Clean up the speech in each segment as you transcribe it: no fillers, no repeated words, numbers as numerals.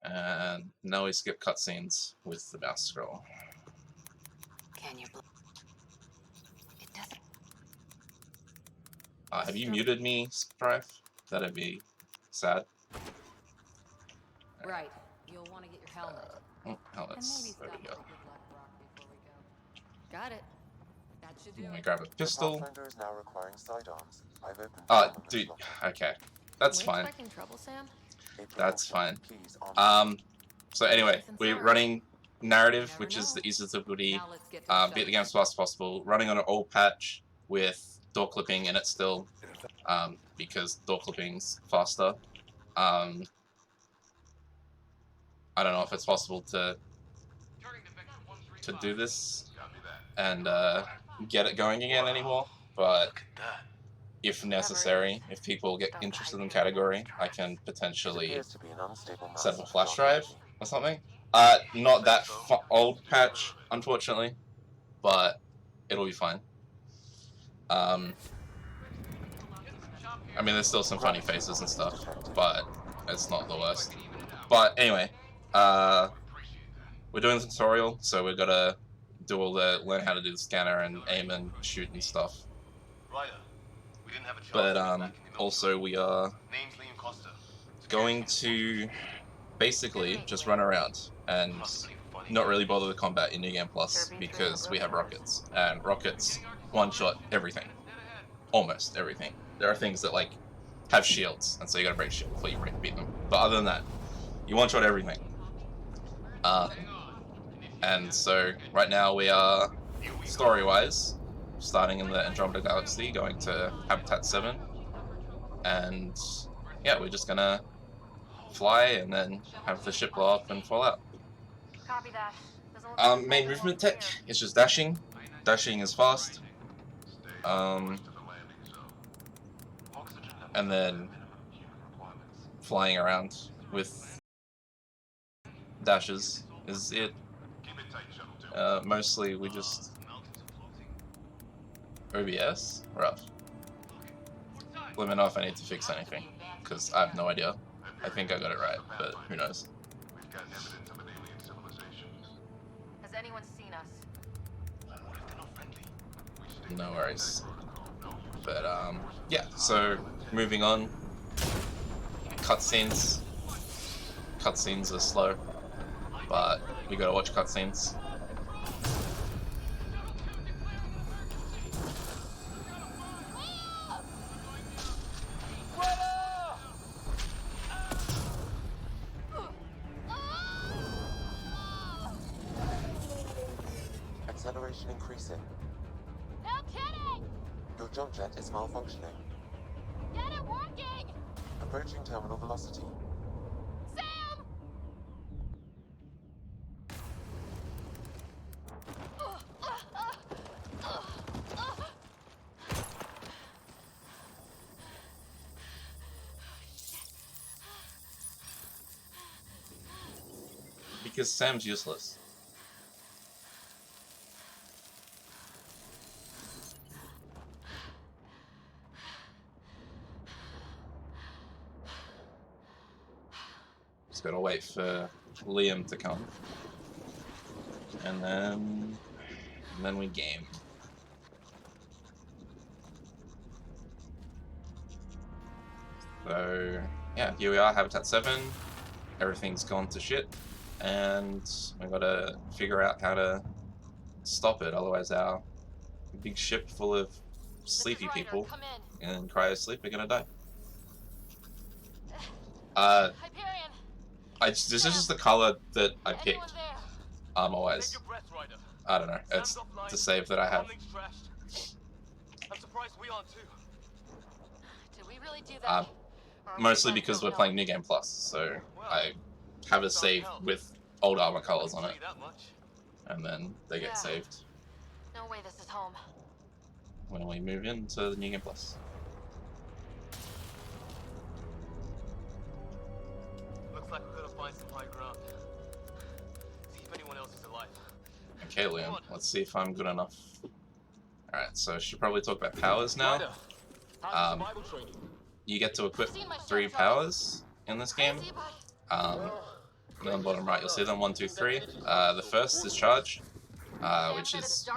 And now we skip cutscenes with the mouse scroll. Can you? It doesn't. Have you muted me, Strife? That'd be sad. Right. You'll want to get your helmet. Helmets. There we go. Got it. That should do Let me it. grab a pistol. Pathfinder is now requiring sidearms. I've opened Dude. Okay, that's fine. Expecting trouble, Sam? That's fine. So anyway, we're running narrative, which is the easiest difficulty. Beat the game as fast as possible. Running on an old patch with door clipping in it still, because door clipping's faster. I don't know if it's possible to do this and get it going again anymore, but if necessary, if people get interested in the category, I can potentially set up a flash drive or something. Not that old patch, unfortunately, but it'll be fine. I mean, there's still some funny faces and stuff, but it's not the worst. But anyway, we're doing the tutorial, so we've got to do all the learn how to do the scanner and aim and shoot and stuff. But also we are going to basically just run around and not really bother with combat in New Game Plus because we have rockets, and rockets one-shot everything, almost everything. There are things that like have shields, and so you gotta break shield before you beat them. But other than that, you one-shot everything. And so right now we are story-wise starting in the Andromeda galaxy, going to Habitat 7, and yeah, we're just gonna fly and then have the ship blow up and fall out. Copy that. Main movement tech is just dashing. Dashing is fast. And then flying around with dashes is it. Mostly we just OBS? Rough. Let me know if I need to fix anything, because I have no idea. I think I got it right, but who knows. Has anyone seen us? No worries. But yeah, so moving on. Cutscenes. Cutscenes are slow, but we gotta watch cutscenes. Acceleration increasing. No kidding! Your jump jet is malfunctioning. Get it working! Approaching terminal velocity. Sam! Because Sam's useless. Just gotta wait for Liam to come, and then we game. So yeah, here we are, Habitat 7. Everything's gone to shit, and we gotta figure out how to stop it. Otherwise, our big ship full of sleepy people in cryo-sleep are gonna die. Hyperion! This is just the color that I picked, armor-wise. I don't know, it's the save that I have. I'm surprised we aren't too. Did we really do that? Mostly because we're playing New Game Plus, so I have a save with old armor colors on it, and then they get saved No way this is home. when we move into the New Game Plus. Looks like we're gonna find some high ground. See if anyone else is alive. Okay, Liam, let's see if I'm good enough. Alright, so I should probably talk about powers now. You get to equip 3 powers in this game. And on the bottom right, you'll see them 1, 2, 3. The first is charge, which is,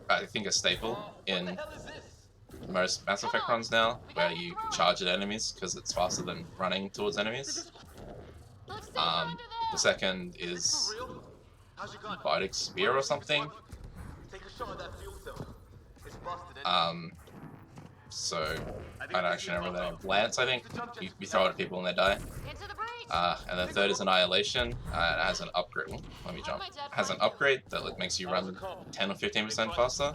I think, a staple in most Mass Effect runs now, where you charge at enemies because it's faster than running towards enemies. The second is Biotic Spear or something. So I don't actually remember the name. Lance, I think. You throw it at people and they die. And the third is Annihilation. It has an upgrade. Ooh, let me jump. It has an upgrade that makes you run 10 or 15% faster.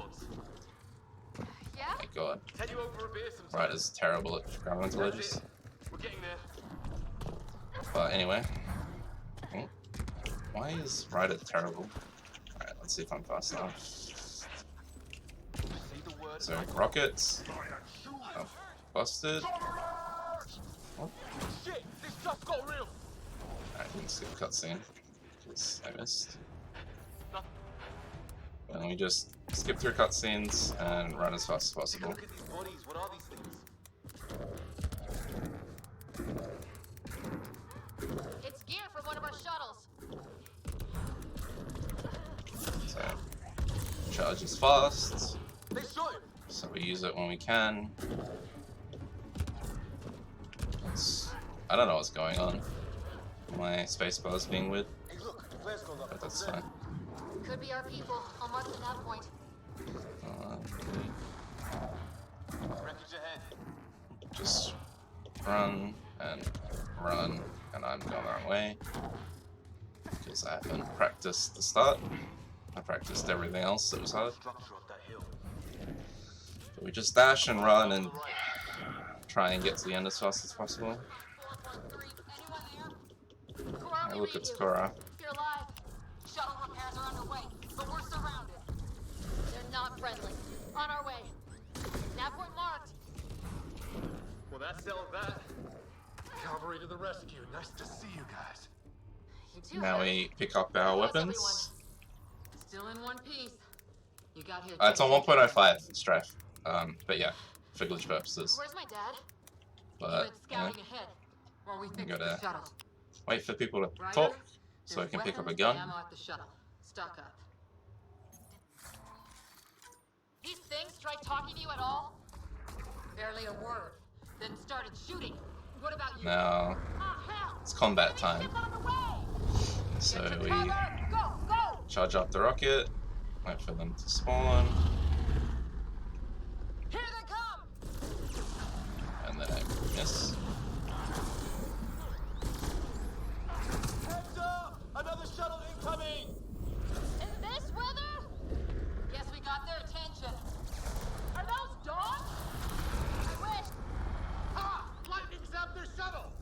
My god. Right is terrible at environmental edges. But anyway. Oh, why is Ryder terrible? Alright, let's see if I'm fast enough. So, rockets. Oh, busted. Oh. I didn't skip cutscene because I missed. And we just skip through cutscenes and run as fast as possible. It's gear from one of our shuttles. So, charge is fast, so we use it when we can. I don't know what's going on. My spacebar is being weird, but that's fine. Could be our people. I'll mark the nav point. Just run, and I'm going the wrong way because I haven't practiced the start. I practiced everything else that was hard. But we just dash and run and try and get to the end as fast as possible. Hey, look, it's Cora. You're alive. Shuttle repairs are underway, but we're surrounded. They're not friendly. On our way. Nav point marked. Well, that settled that. Cavalry to the rescue. Nice to see you guys. You too, Now Harry. we pick up our weapons. Still in one piece. You got here. It's on 1.05 strife. But yeah, for glitch purposes. Where's my dad? But yeah, ahead while we we fix gotta the shuttle. wait for people to Ryder, talk so I there's can pick up a weapons gun. and ammo at the shuttle. Stock up. These things tried talking to you at all? Barely a word. Then started shooting. What about you? Now Ah, hell! it's combat time, Get on the way! so Get to we cover! Go, go! charge up the rocket, wait for them to spawn, Here they come! and then I miss. Heads up! Another shuttle incoming! In this weather? Guess we got their attention. Are those dogs? I wish. Ha! Lightning zapped their shuttle!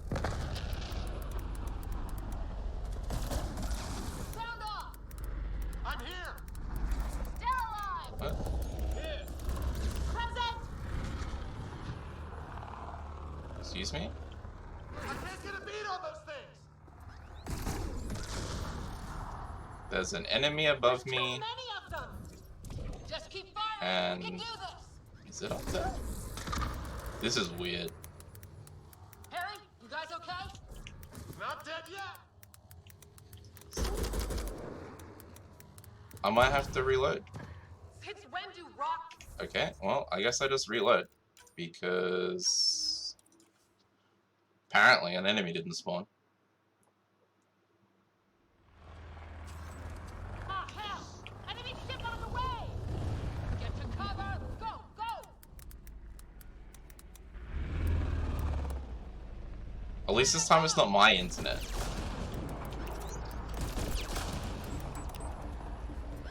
Sound off! I'm here! Still alive! What? Here! Present! Excuse me? I can't get a beat on those things! There's an enemy above Too me, many of them! Just keep firing! We can and do this! is it up there? This is weird. Harry, you guys okay? Not dead yet! I might have to reload. Since when do rock... Okay, well, I guess I just reload because apparently an enemy didn't spawn. Ah, hell! Enemy ship on the way! Get to cover! Go, go! At least this time it's not my internet.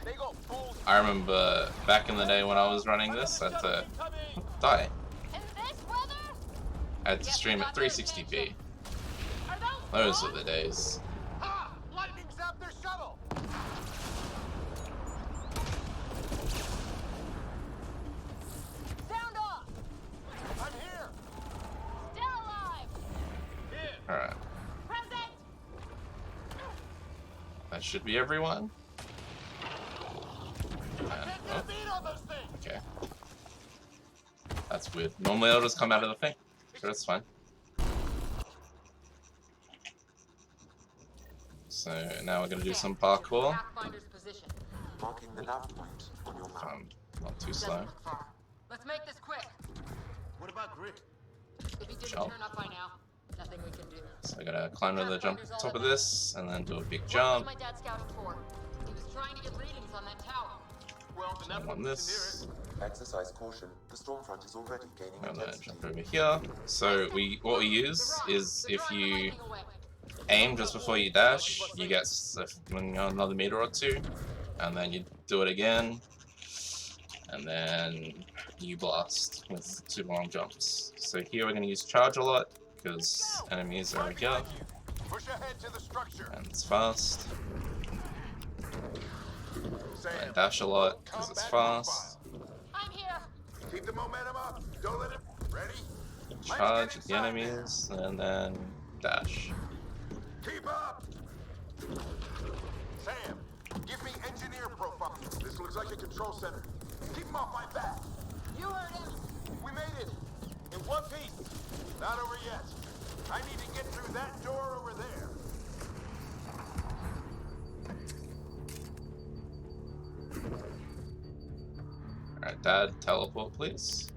They got fools! I remember back in the day when I was running this, I had to die. In this weather? I had to stream at 360p. Are Those were the days. Ha! Lightning zapped their shuttle! Sound off! I'm here! Still alive! Here! Alright, Present! that should be everyone. And, Can't get oh, a beat on those things! okay. That's weird. Normally I'll just come out of the thing. Sure, that's fine. So now we're gonna do some parkour. Pathfinder's position. Marking the nav point on your map. Not too Doesn't slow. look far. Let's make this quick. What about Grid? If he didn't Jump. turn up by now, nothing we can do. So I gotta climb to the jump top of this, and then do a big What was jump. my dad scouting for? He was trying to get readings on that tower. Well, the I nav want point is this, Exercise caution. The storm front is already gaining and then intensity. jump over here. So what we use is if you aim just before you dash, you get another meter or two, and then you do it again, and then you blast with 2 long jumps. So here we're going to use charge a lot, because enemies are here, Push ahead to the structure. and it's fast. And dash a lot, because it's fast. I'm here. Keep the momentum up. Don't let it. Ready? Charge at the enemies, and then dash. Keep up. Sam, give me engineer profile. This looks like a control center. Keep him off my back. You heard him. We made it. In one piece. Not over yet. I need to get through that door over there. Alright, Dad, teleport, please.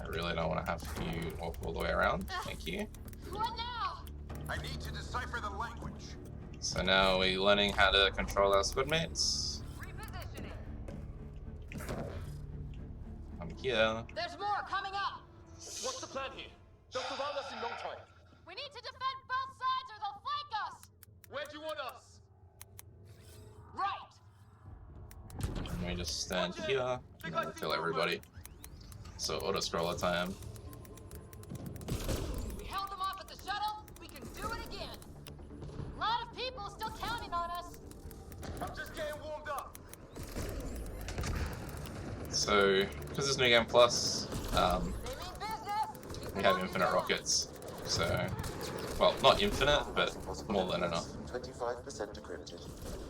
I really don't want to have you walk all the way around. Thank you. What now? I need to decipher the language. So now we're learning how to control our squad mates. Repositioning. I'm here. There's more coming up. What's the plan here? They'll surround us in no time. We need to defend both sides or they'll flank us. Where do you want us? Right. And we just stand here and then kill everybody. So auto scroller time. We held them off at the shuttle. We can do it again. A lot of people still counting on us. I'm just getting warmed up. So because it's New Game Plus, They mean business. we have infinite rockets. So, well, not infinite, but more than enough. 25% decrypted.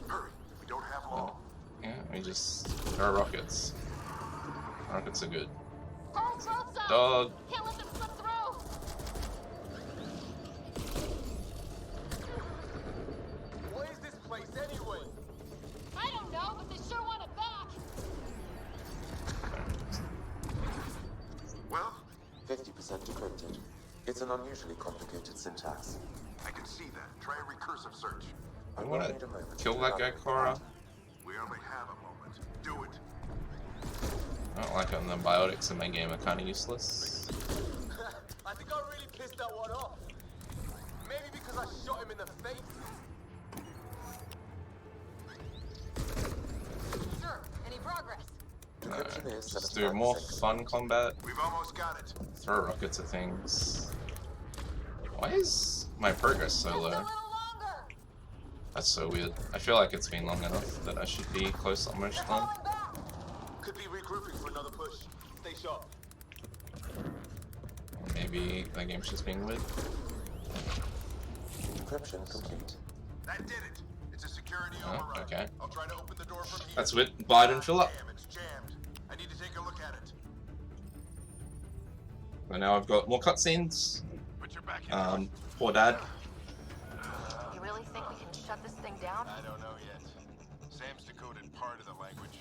Hurry. We don't have long. Yeah, we just throw rockets. Rockets are good. Hold both sides. Dog. Can't let them slip through. What is this place anyway? I don't know, but they sure want it back. Well, 50% decrypted. It's an unusually complicated syntax. I can see that. Try a recursive search. I I wanna won't need a moment kill to that guy, evaluate Cora. that. We only have a moment. Do it. I don't like it when the biotics in my game are kind of useless. I think I really pissed that one off. Maybe because I shot him in the face. Sir, any progress? Decryption is Just do more 75%. fun combat. We've almost got it. Throw rockets at things. Why is my progress so Just a low? little longer. That's so weird. I feel like it's been long enough that I should be close to almost They're done. falling back. Could be regrouping for another push. Stay sharp. Maybe that game's just being weird. Decryption complete. That did it. It's a security Oh, override. okay. I'll try to open the door from here. That's weird. Biden, fill up. Damn, it's jammed. I need to take a look at it. So now I've got more cutscenes. Put your back in. Poor Dad. You really think we can shut this thing down? I don't know yet. Sam's decoded part of the language.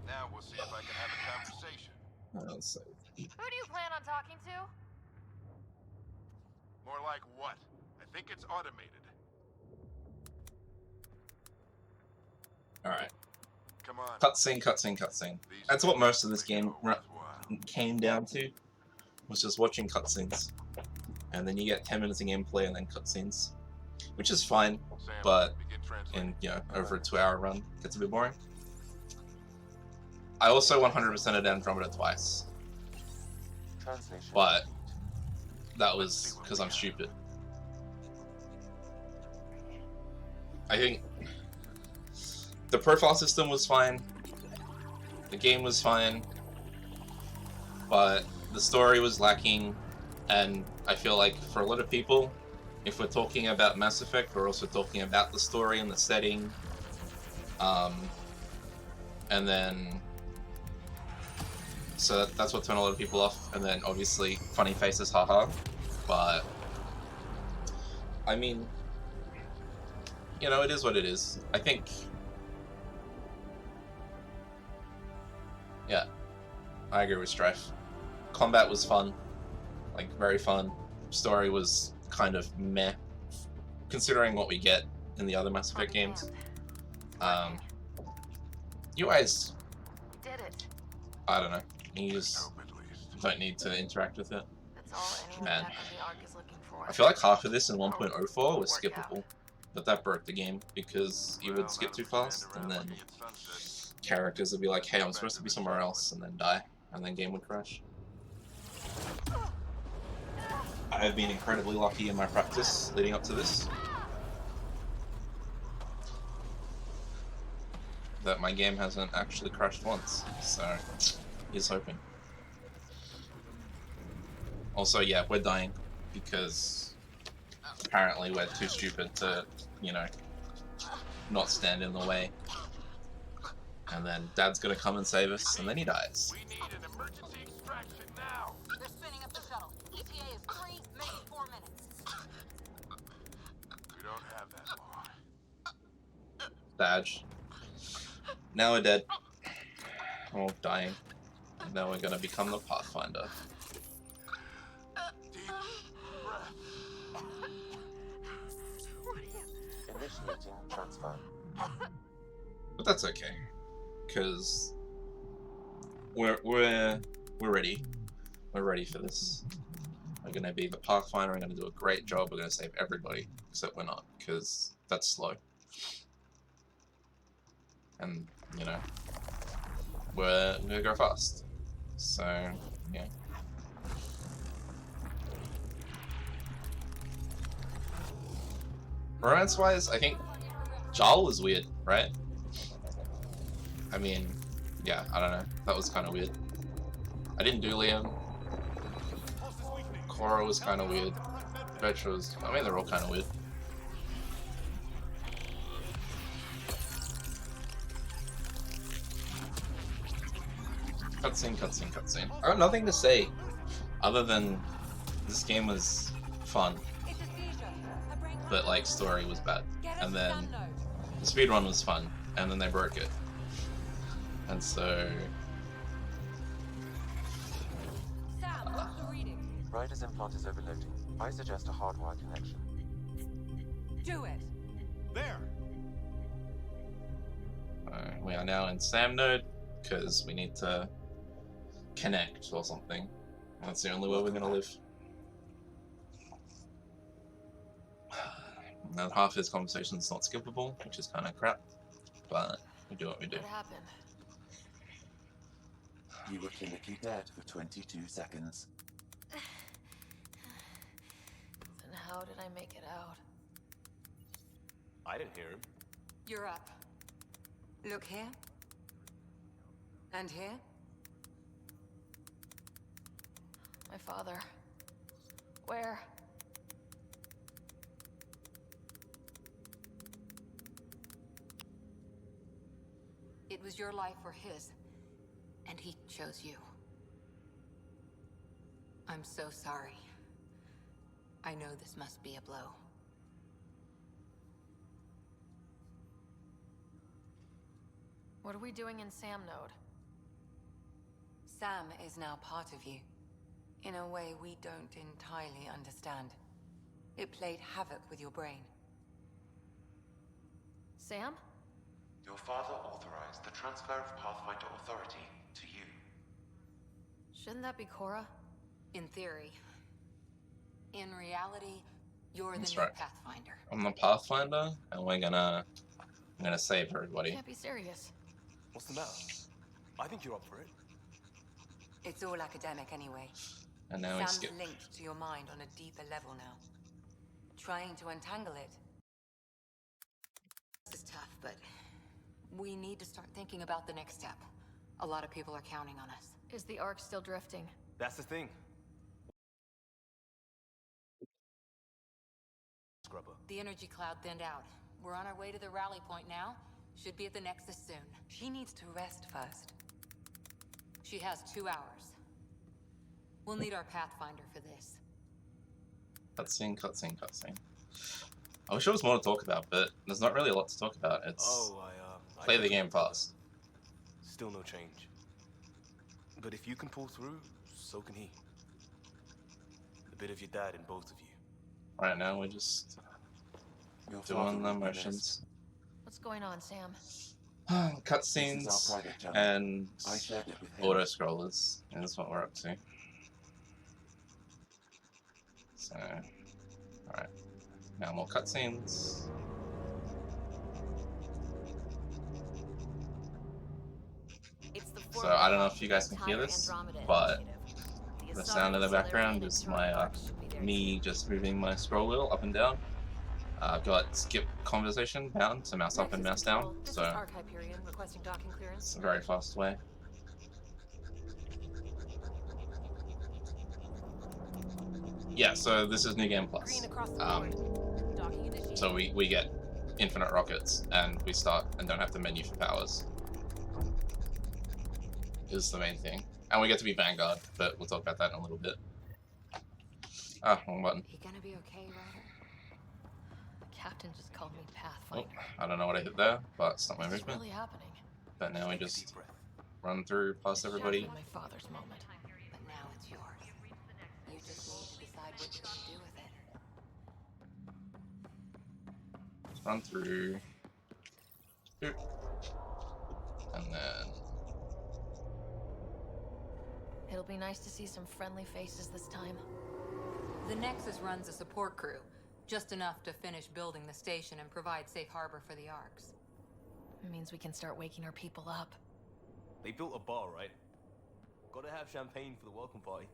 Now we'll see if I can have a conversation. Let's see. Who do you plan on talking to? More like what? I think it's automated. Alright. Come on. Cutscene, cutscene, cutscene. These That's what most of this things game go worthwhile. came down to. Was just watching cutscenes. And then you get 10 minutes of gameplay and then cutscenes. Which is fine, Sam, but begin translating. in, over a 2-hour run, it gets a bit boring. I also 100%ed Andromeda twice, Translation. but that was because I'm stupid. I think the profile system was fine, the game was fine, but the story was lacking, and I feel like for a lot of people, if we're talking about Mass Effect, we're also talking about the story and the setting, and then so that's what turned a lot of people off, and then obviously funny faces, haha, but I mean, you know, it is what it is. I think, yeah, I agree with Strife. Combat was fun, like very fun. Story was kind of meh, considering what we get in the other Mass Effect games. UI's, Did it. I don't know. You just Hope at least. don't need to interact with it. That's all anyone Man. back on the Ark is looking for. I feel like half of this in 1.04 was Work skippable, but that broke the game because you would skip too fast, and then characters would be like, hey, I'm supposed to be somewhere else, and then die, and then game would crash. I have been incredibly lucky in my practice leading up to this, that my game hasn't actually crashed once, so here's hoping. Also, yeah, we're dying because apparently we're too stupid to, you know, not stand in the way. And then Dad's gonna come and save us, and then he dies. We need an emergency extraction now. They're spinning up the shuttle. ETA is 3, maybe 4 minutes. We don't have that long. Badge. Now we're dead. Oh, dying. And now we're gonna become the Pathfinder. Deep breath. Initiating transfer. But that's okay, because we're ready. We're ready for this. We're gonna be the Pathfinder. We're gonna do a great job. We're gonna save everybody, except we're not, because that's slow. And you know, we're gonna go fast. So yeah. Romance-wise, I think Jarl was weird, right? I mean, yeah, I don't know. That was kind of weird. I didn't do Liam. Cora was kind of weird. Vetra was... I mean, they're all kind of weird. Cutscene, cutscene, cutscene. I got nothing to say other than this game was fun, but like story was bad. And then the speedrun was fun, and then they broke it. And so... Rider's implant is overloading. I suggest a hardwire connection. Do it. There. we are now in Sam node, because we need to connect or something. That's the only way we're gonna live. And half his conversation's not skippable, which is kind of crap, but we do what we do. What happened? You were clinically dead for 22 seconds. Then how did I make it out? I didn't hear him. You're up. Look here. And here. My father. Where? It was your life or his, and he chose you. I'm so sorry. I know this must be a blow. What are we doing in Sam node? Sam is now part of you, in a way we don't entirely understand. It played havoc with your brain. Sam? Your father authorized the transfer of Pathfinder authority to you. Shouldn't that be Cora? In theory. In reality, you're the That's new right. Pathfinder. I'm the Pathfinder, and I'm gonna save everybody. Can't be serious. What's the matter? I think you're up for it. It's all academic anyway. And now we Sam's skip. linked to your mind on a deeper level now. Trying to untangle it. This is tough, but we need to start thinking about the next step. A lot of people are counting on us. Is the Ark still drifting? That's the thing. Scrubber. The energy cloud thinned out. We're on our way to the rally point now. Should be at the Nexus soon. She needs to rest first. She has 2 hours. We'll need our Pathfinder for this. Cutscene, cutscene, cutscene. I wish there was more to talk about, but there's not really a lot to talk about. It's I play the got game you, brother. fast. Still no change. But if you can pull through, so can he. A bit of your dad in both of you. Right now we're just Your doing the father will be missed. motions. What's going on, Sam? This is our Cutscenes private channel. and I shared it with him. auto scrollers, and that's what we're up to. So, alright. Now more cutscenes. It's the So I don't know if you guys can hear this, but the sound in the background is my me just moving my scroll wheel up and down. I've got skip conversation down to mouse up and mouse down, so it's a very fast way. Yeah, so this is New Game Plus. So we get infinite rockets, and we start and don't have to menu for powers. Is the main thing. And we get to be Vanguard, but we'll talk about that in a little bit. Ah, wrong button. You gonna be okay, Ryder? The captain just called me Oh, Pathfinder. I don't know what I hit there, but it's not my What's movement. really happening? But now we Take a just deep breath. run through past everybody. My father's moment. But now it's yours. You just need to decide what you're gonna do with it. Just run through. Boop. And then It'll be nice to see some friendly faces this time. The Nexus runs a support crew, just enough to finish building the station and provide safe harbor for the Arks. It means we can start waking our people up. They built a bar, right? Gotta have champagne for the welcome party.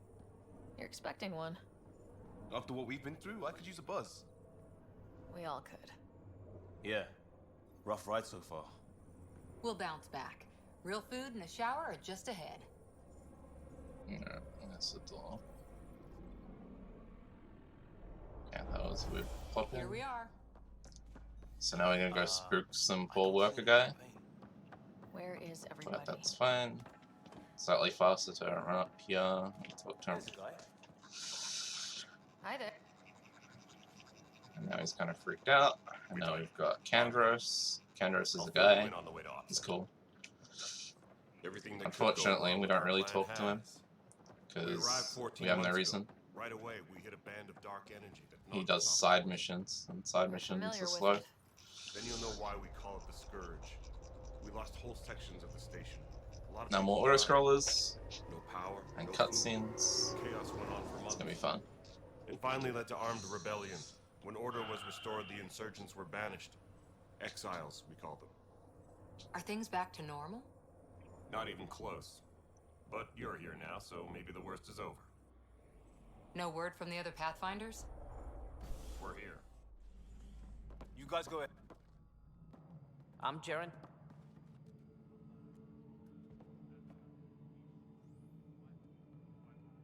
You're expecting one. After what we've been through, I could use a buzz. We all could. Yeah. Rough ride so far. We'll bounce back. Real food and a shower are just ahead. yeah, that's the door. Yeah, that was weird. Pop in. Here we are. So now we're gonna go spook some poor worker guy. Where is everybody? But that's fine. Slightly faster to run up here. Talk to him. There's the guy. Hi there. And now he's kind of freaked out. And now we've got Kandros. Kandros is I'll the fill you guy. in on the way to He's offset. cool. Everything that Unfortunately, could go we wrong don't with really our talk plan to him has. We arrived because 14 we have no months ago. reason. Right away, we hit a band of dark energy that He knocked does us off side course. missions, and side We're missions familiar are with slow. it. Then you'll know why we call it the Scourge. We lost whole sections of the station. A lot of Now people more auto died. scrollers No power, and no food. cutscenes. Chaos went on for It's months. gonna be fun. It finally led to armed rebellion. When order was restored, the insurgents were banished. Exiles, we call them. Are things back to normal? Not even close. But you're here now, so maybe the worst is over. No word from the other Pathfinders? We're here. You guys go ahead. I'm Jaren.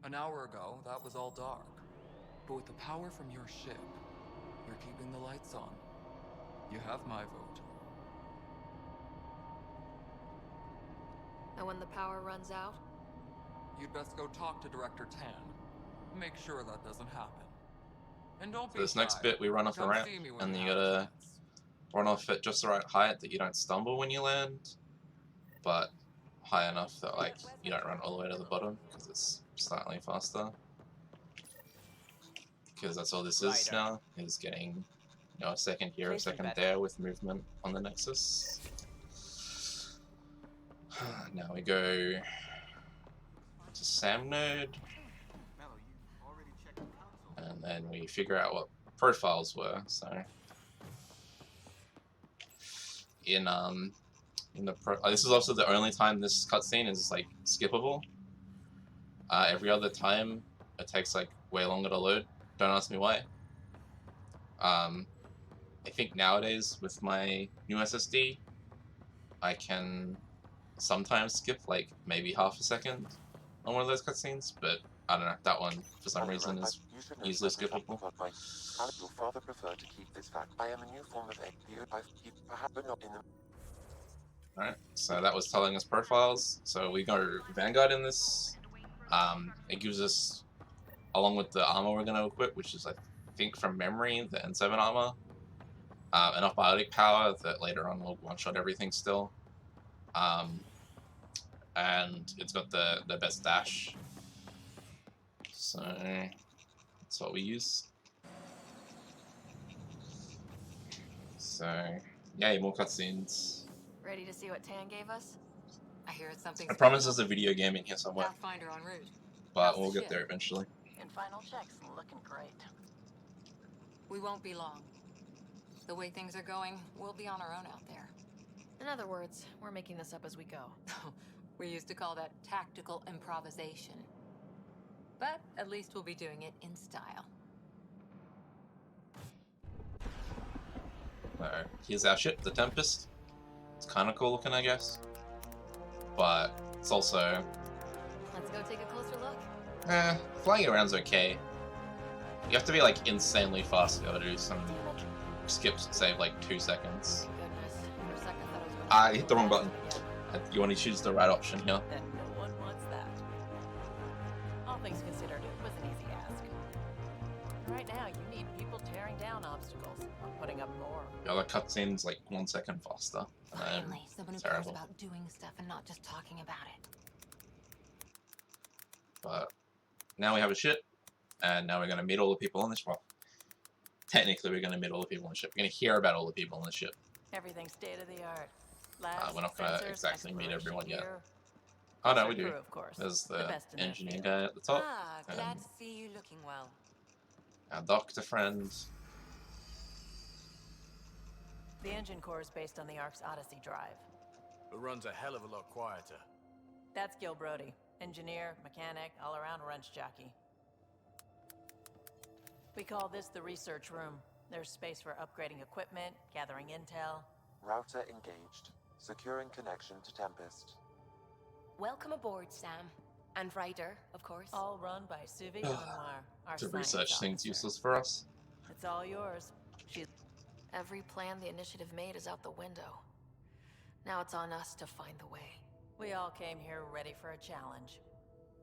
An hour ago, that was all dark. But with the power from your ship, you're keeping the lights on. You have my vote. And when the power runs out? You'd best go talk to Director Tan. Make sure that doesn't happen. And don't So be this next shy. bit, we run off a Come ramp, see me when and then you you have a gotta chance. run off at just the right height that you don't stumble when you land, but high enough that like you don't run all the way to the bottom because it's slightly faster. Because that's all this is now, is getting, you know, a second here, a second there with movement on the Nexus. Now we go to Sam node, and then we figure out what profiles were. So in the this is also the only time this cutscene is like skippable. Every other time it takes like way longer to load. Don't ask me why. I think nowadays with my new SSD, I can sometimes skip like maybe half a second on one of those cutscenes, but I don't know, that one for some reason is easily skippable. How would your father prefer to keep this fact? I am a new form of egg. Perhaps, but not in the. Alright, so that was telling us profiles. So we go Vanguard in this. It gives us, along with the armor we're going to equip, which is I think from memory, the N7 armor. Enough biotic power that later on will one-shot everything still. And it's got the best dash. So that's what we use. So yay, more cutscenes. Ready to see what Tan gave us? I hear it's something I promise special. there's a video game in here somewhere, Pathfinder en route. but How's the we'll get ship? there eventually. In final checks, looking great. We won't be long. The way things are going, we'll be on our own out there. In other words, we're making this up as we go. We used to call that tactical improvisation. But at least we'll be doing it in style. Here's our ship, the Tempest. It's kind of cool looking, I guess. But it's also... Let's go take a closer look. flying around's okay. You have to be like insanely fast to be able to do some skips that save like 2 seconds. Thank goodness. For a second, I thought it was I hit the wrong button. You want to choose the right option here. And no one wants that. All things considered, it was an easy ask. Right now, you need people tearing down obstacles, not putting up more. The other cutscene's like 1 second faster. Finally, someone who cares terrible. about doing stuff and not just talking about it. But now we have a ship, and now we're going to meet all the people on this ship. Technically, we're going to meet all the people on the ship. We're going to hear about all the people on the ship. Everything's state of the art. Labs, We're not going to sensors, exactly meet everyone yet. gear. Oh no, Our we do. crew, of course. There's The the best in their engineer field. guy at the top, Glad and to see you looking well. our doctor friend. The engine core is based on the Ark's Odyssey drive. It runs a hell of a lot quieter. That's Gil Brody. Engineer, mechanic, all-around wrench jockey. We call this the research room. There's space for upgrading equipment, gathering intel. Router engaged. Securing connection to Tempest. Welcome aboard, Sam. And Ryder, of course. All run by Suvi Anwar, our To science research things officer. useless for us. It's all yours. Every plan the initiative made is out the window. Now it's on us to find the way. We all came here ready for a challenge.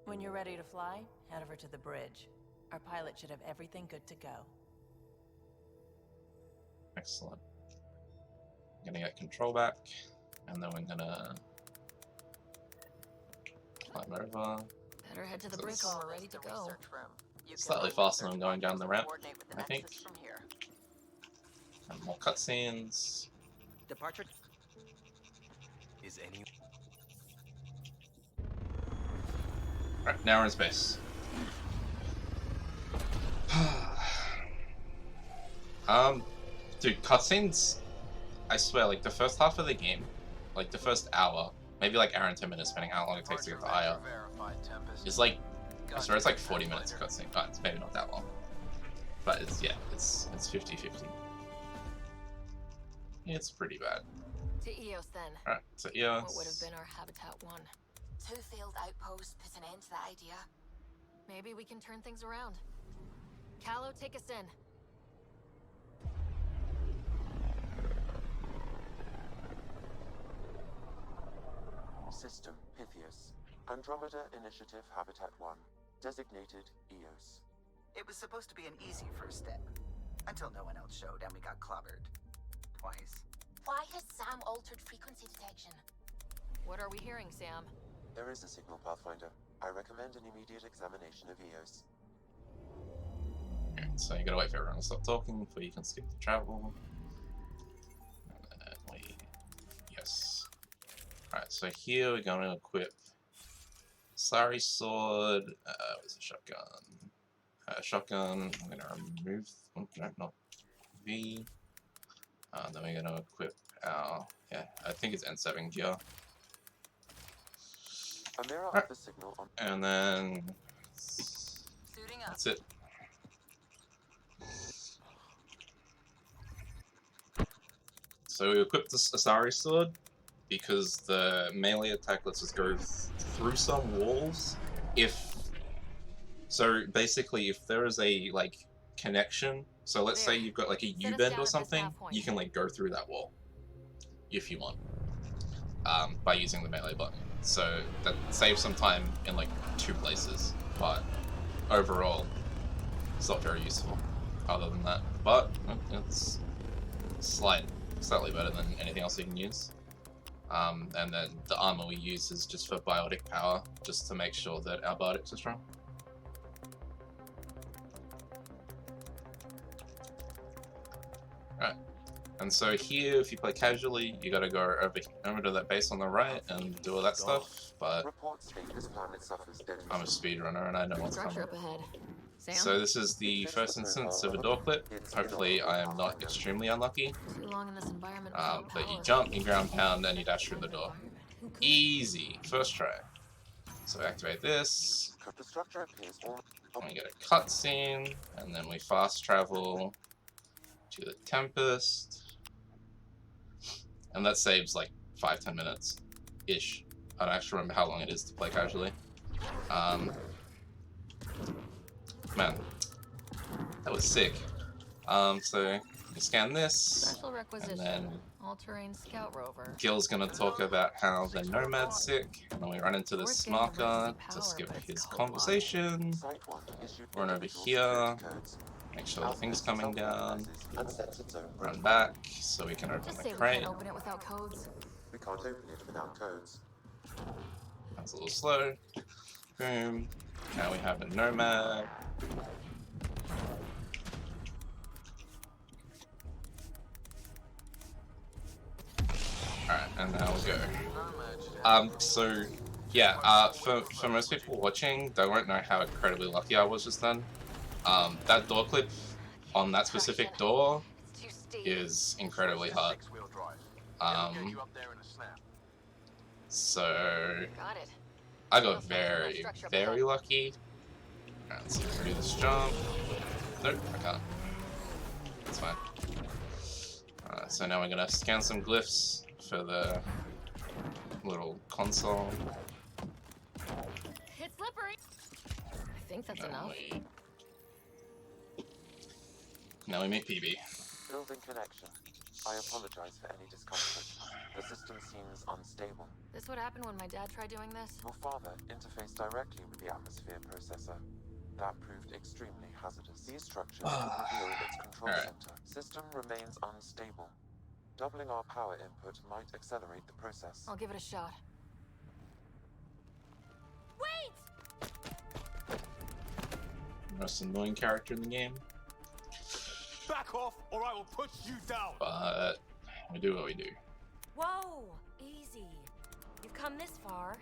When you're ready to fly, head over to the bridge. Our pilot should have everything good to go. Excellent. I'm gonna get control back, and then we're gonna climb over. Better head to the So bridge it's- when we're ready to go. Slightly faster than going down the ramp, I think. And more cutscenes. Departure. Is any... Right, now we're in space. Dude, cutscenes, I swear, like the first half of the game, like the first hour, maybe like hour and 10 minutes, depending on how long it takes to get to Aya, is like, I swear it's like 40 minutes of cutscene. Oh, it's maybe not that long. But it's, yeah, it's 50-50. It's pretty bad. To Eos then. Alright, so yeah. What would have been our Habitat 1? 2 failed outposts put an end to that idea. Maybe we can turn things around. Callow, take us in. System Pythias. Andromeda Initiative Habitat 1. Designated Eos. It was supposed to be an easy first step. Until no one else showed and we got clobbered. Twice. Why has Sam altered frequency detection? What are we hearing, Sam? There is a signal, Pathfinder. I recommend an immediate examination of Eos. Alright, so you gotta wait for everyone to stop talking before you can skip the travel. And then wait. Yes. Alright, so here we're gonna equip Sari sword. Where's the shotgun? Shotgun. I'm gonna remove. Oh, no, not V. Then we're gonna equip our. Yeah, I think it's N7 gear. A mirror of the signal on. And then. Suiting up. That's it. So we equipped the Asari sword because the melee attack lets us go through some walls. So basically, if there is a like connection, so let's say you've got like a Set us U-bend down or at this something, half-point. you can like go through that wall if you want, by using the melee button. So that saves some time in like 2 places, but overall, it's not very useful. other than that. But it's slightly better than anything else you can use. And then the armor we use is just for biotic power, just to make sure that our biotics are strong. Right. And so here, if you play casually, you gotta go over to that base on the right and do all that stuff, but I'm a speedrunner and I know what's coming. Structure up ahead. Sam? So this is the first instance of a door clip. Hopefully I am not extremely unlucky. Too long in this environment But you jump, you ground pound, and you dash through the door. Easy! First try. So activate this. We get a cutscene, and then we fast travel to the Tempest. And that saves like 5-10 minutes-ish. I don't actually remember how long it is to play casually. Man, that was sick. So you scan this, and then all-terrain scout rover. Gil's gonna talk about how the Nomad's sick, and then we run into this marker to skip his conversation. Run over here, make sure the thing's coming down, run back so we can open the crate. Open it without codes. We can't open it without codes. That's a little slow. Boom. Now we have a Nomad. Alright, and now we'll go. So, yeah, for most people watching, they won't know how incredibly lucky I was just then. That door clip on that specific door is incredibly hard. So, I got very, very lucky. Alright, let's see if I can do this jump. Nope, I can't. That's fine. So now we're gonna scan some glyphs for the little console. It's slippery. I think that's enough. Now we meet PB. Building connection. I apologize for any discomfort. The system seems unstable. This would happen when my dad tried doing this. Your father interfaced directly with the atmosphere processor. That proved extremely hazardous. These structures reveal its control center. System remains unstable. Doubling our power input might accelerate the process. I'll give it a shot. Wait! Most annoying character in the game. Back off, or I will push you down. But we do what we do. Whoa, easy. You've come this far.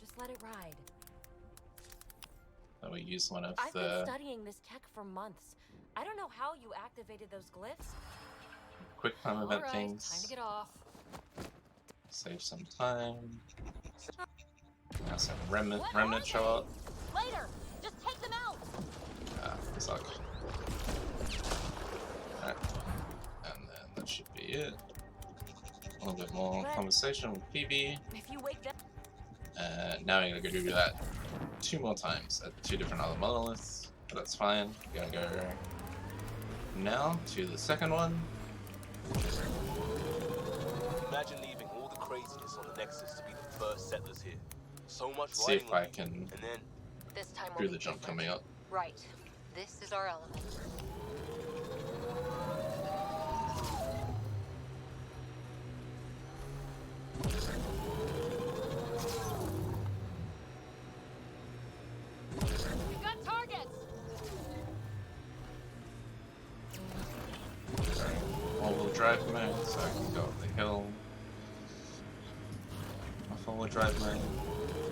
Just let it ride. So we use one of I've the been studying this tech for months. I don't know how you activated those glyphs. quick time event Alright, things. time to get off. Save some time. Now some remnant show up. Later, just take them out. Suck. Alright. And then that should be it. A little bit more conversation with PB. If you wake them. Now we're gonna go do that 2 more times at 2 different other monoliths. But that's fine. We're gonna go now to the second one. Imagine leaving all the craziness on the Nexus to be the first settlers here. So much See if I can and then This time do the jump coming up. Right. This is our element. We've got targets! All-wheel drive mode, so I can go up the hill. Off all-wheel drive mode.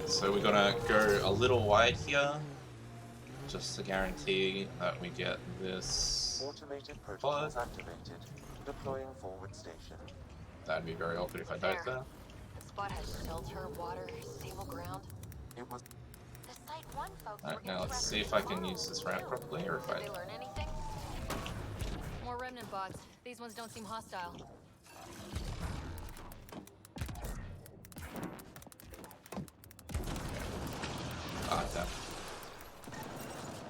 So we're gonna go a little wide here, just to guarantee that we get this. Automated protocols activated. Deploying forward station. That'd be very awkward if I died there. The spot has shelter, water, stable ground. It was. The Site 1 folks Alright, now let's see if I can use this ramp properly, or if I... Did they learn anything? More remnant bots. These ones don't seem hostile. Ah, damn.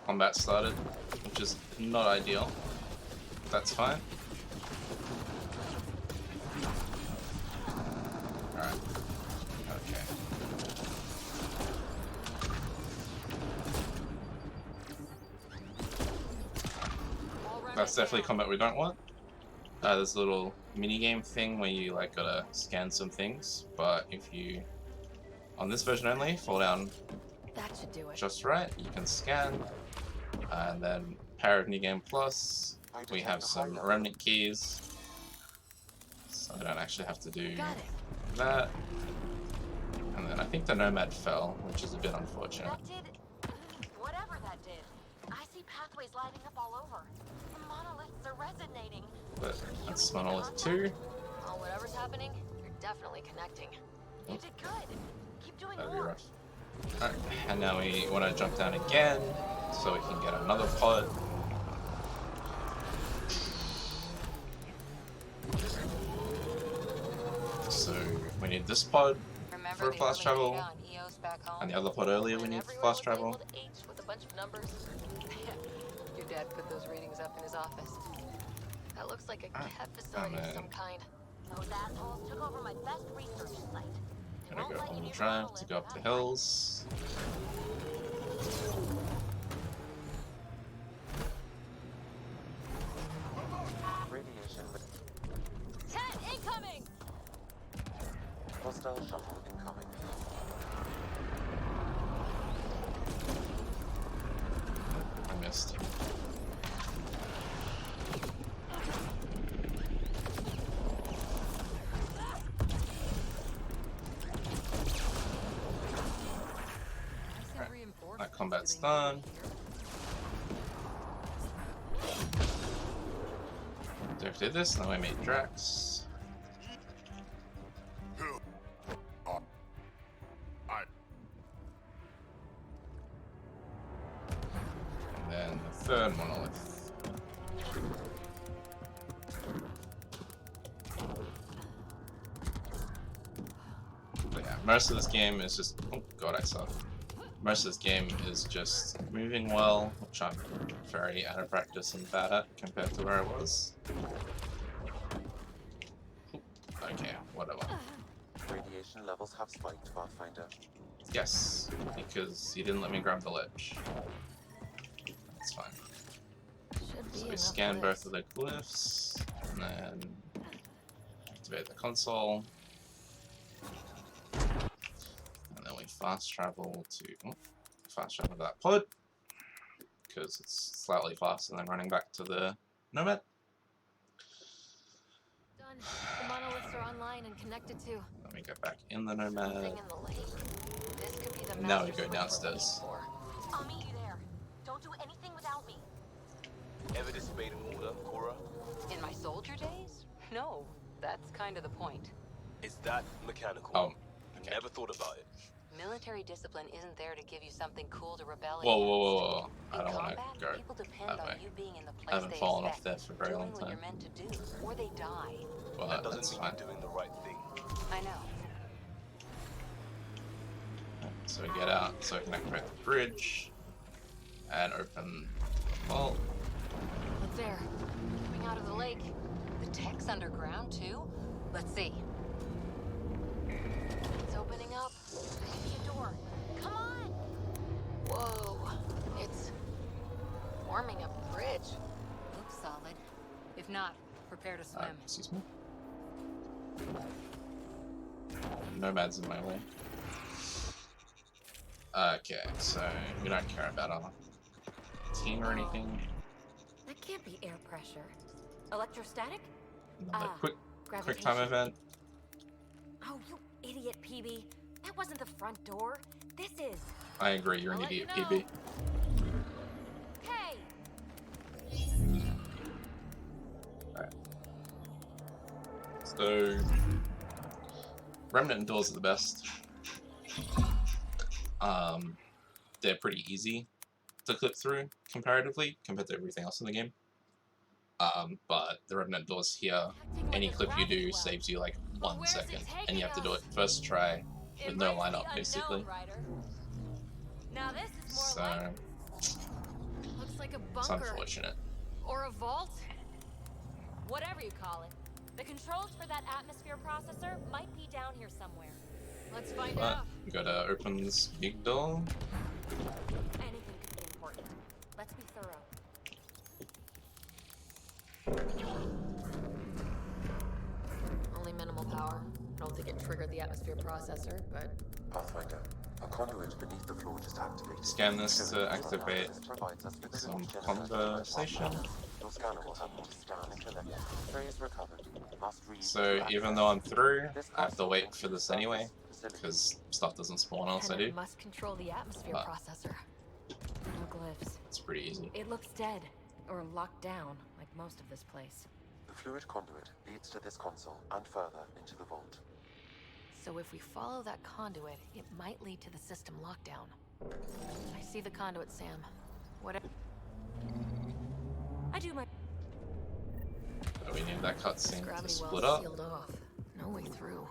Combat started, which is not ideal. That's fine. Alright. Okay. That's definitely combat we don't want. There's a little mini game thing where you like gotta scan some things, but if you on this version only fall down That should do it. just right, you can scan, and then Power of New Game Plus, we have some remnant keys, so I don't actually have to do that. And then I think the Nomad fell, which is a bit unfortunate. That did whatever that did. I see pathways lighting up all over. The monoliths are resonating. But that's Monolith 2. Oh, whatever's happening, you're definitely connecting. You did good. Keep doing That'd be more. rough. Alright, and now we want to jump down again, so we can get another pod. So we need this pod for fast travel, and the other pod earlier we need for fast travel. With a bunch of numbers. Your dad put those readings up in his office. That looks like a cat facility of some kind. Those assholes took over my best research site. Gonna go on the drive to go up the hills. Radiation. 10 incoming! Hostile shuttle incoming. I missed. That combat's done. Derek did this, now I made Drax. And then the third monolith. But yeah, most of this game is just, oh god, I suck. Most of this game is just moving well, which I'm very out of practice and bad at compared to where I was. Okay, whatever. Radiation levels have spiked, Pathfinder. Yes, because you didn't let me grab the ledge. That's fine. So we scan both of the glyphs, and then activate the console. And then we fast travel to that pod, because it's slightly faster than running back to the Nomad. Done. The monoliths are online and connected to. Let me get back in the Nomad. Something in the lake. This could be the Now we master go downstairs. I'll meet you there. Don't do anything without me. Ever disobeyed an order, Cora? In my soldier days? No, that's kind of the point. Is that mechanical? Oh, okay. Never thought about it. Military discipline isn't there to give you something cool to rebel Whoa, against. whoa, whoa, whoa. I In don't want to combat, go people depend that on way. you being in the place I haven't they fallen off expect, there for a very long doing what time. you're meant to do, or they die. Well, that doesn't that's mean fine. you're doing the right thing. I know. So we get out, so we can activate the bridge, and open the vault. Look there. Coming out of the lake. The tech's underground too? Let's see. It's opening up. I see a door. Come on! Whoa. It's forming a bridge. Looks solid. If not, prepare to swim. Excuse me? Nomad's in my way. Okay, so we don't care about our team or anything. That can't be air pressure. Electrostatic? Another quick time gravitation. event. Oh, you idiot, PB. That wasn't the front door. This is. I agree, you're an I'll let idiot, you know. PB. Hey! Alright. So, Remnant doors are the best. They're pretty easy to clip through comparatively compared to everything else in the game. But the Remnant doors here, any clip you do saves you like 1 second, and you have to do it first try with no lineup basically. Now this is more So like looks like a it's bunker unfortunate. or a vault. Whatever you call it. The controls for that atmosphere processor might be down here somewhere. Let's find But out. you gotta open this big door. Anything could be important. Let's be thorough. Only minimal power. I don't think it triggered the atmosphere processor, but... Pathfinder, a conduit beneath the floor just activated. Scan this to activate some conversation. Your scanner will help you to scan and collect. Phrase recovered. Must read So to even access. though I'm through, I have to wait for this anyway, because stuff doesn't spawn else I And do. it must control the atmosphere But- processor. No glyphs. It's pretty easy. It looks dead. Or locked down, like most of this place. The fluid conduit leads to this console and further into the vault. So if we follow that conduit, it might lead to the system lockdown. I see the conduit, Sam. Whatever. I do my... But we need that cutscene to Gravity split well up. sealed off. No way through.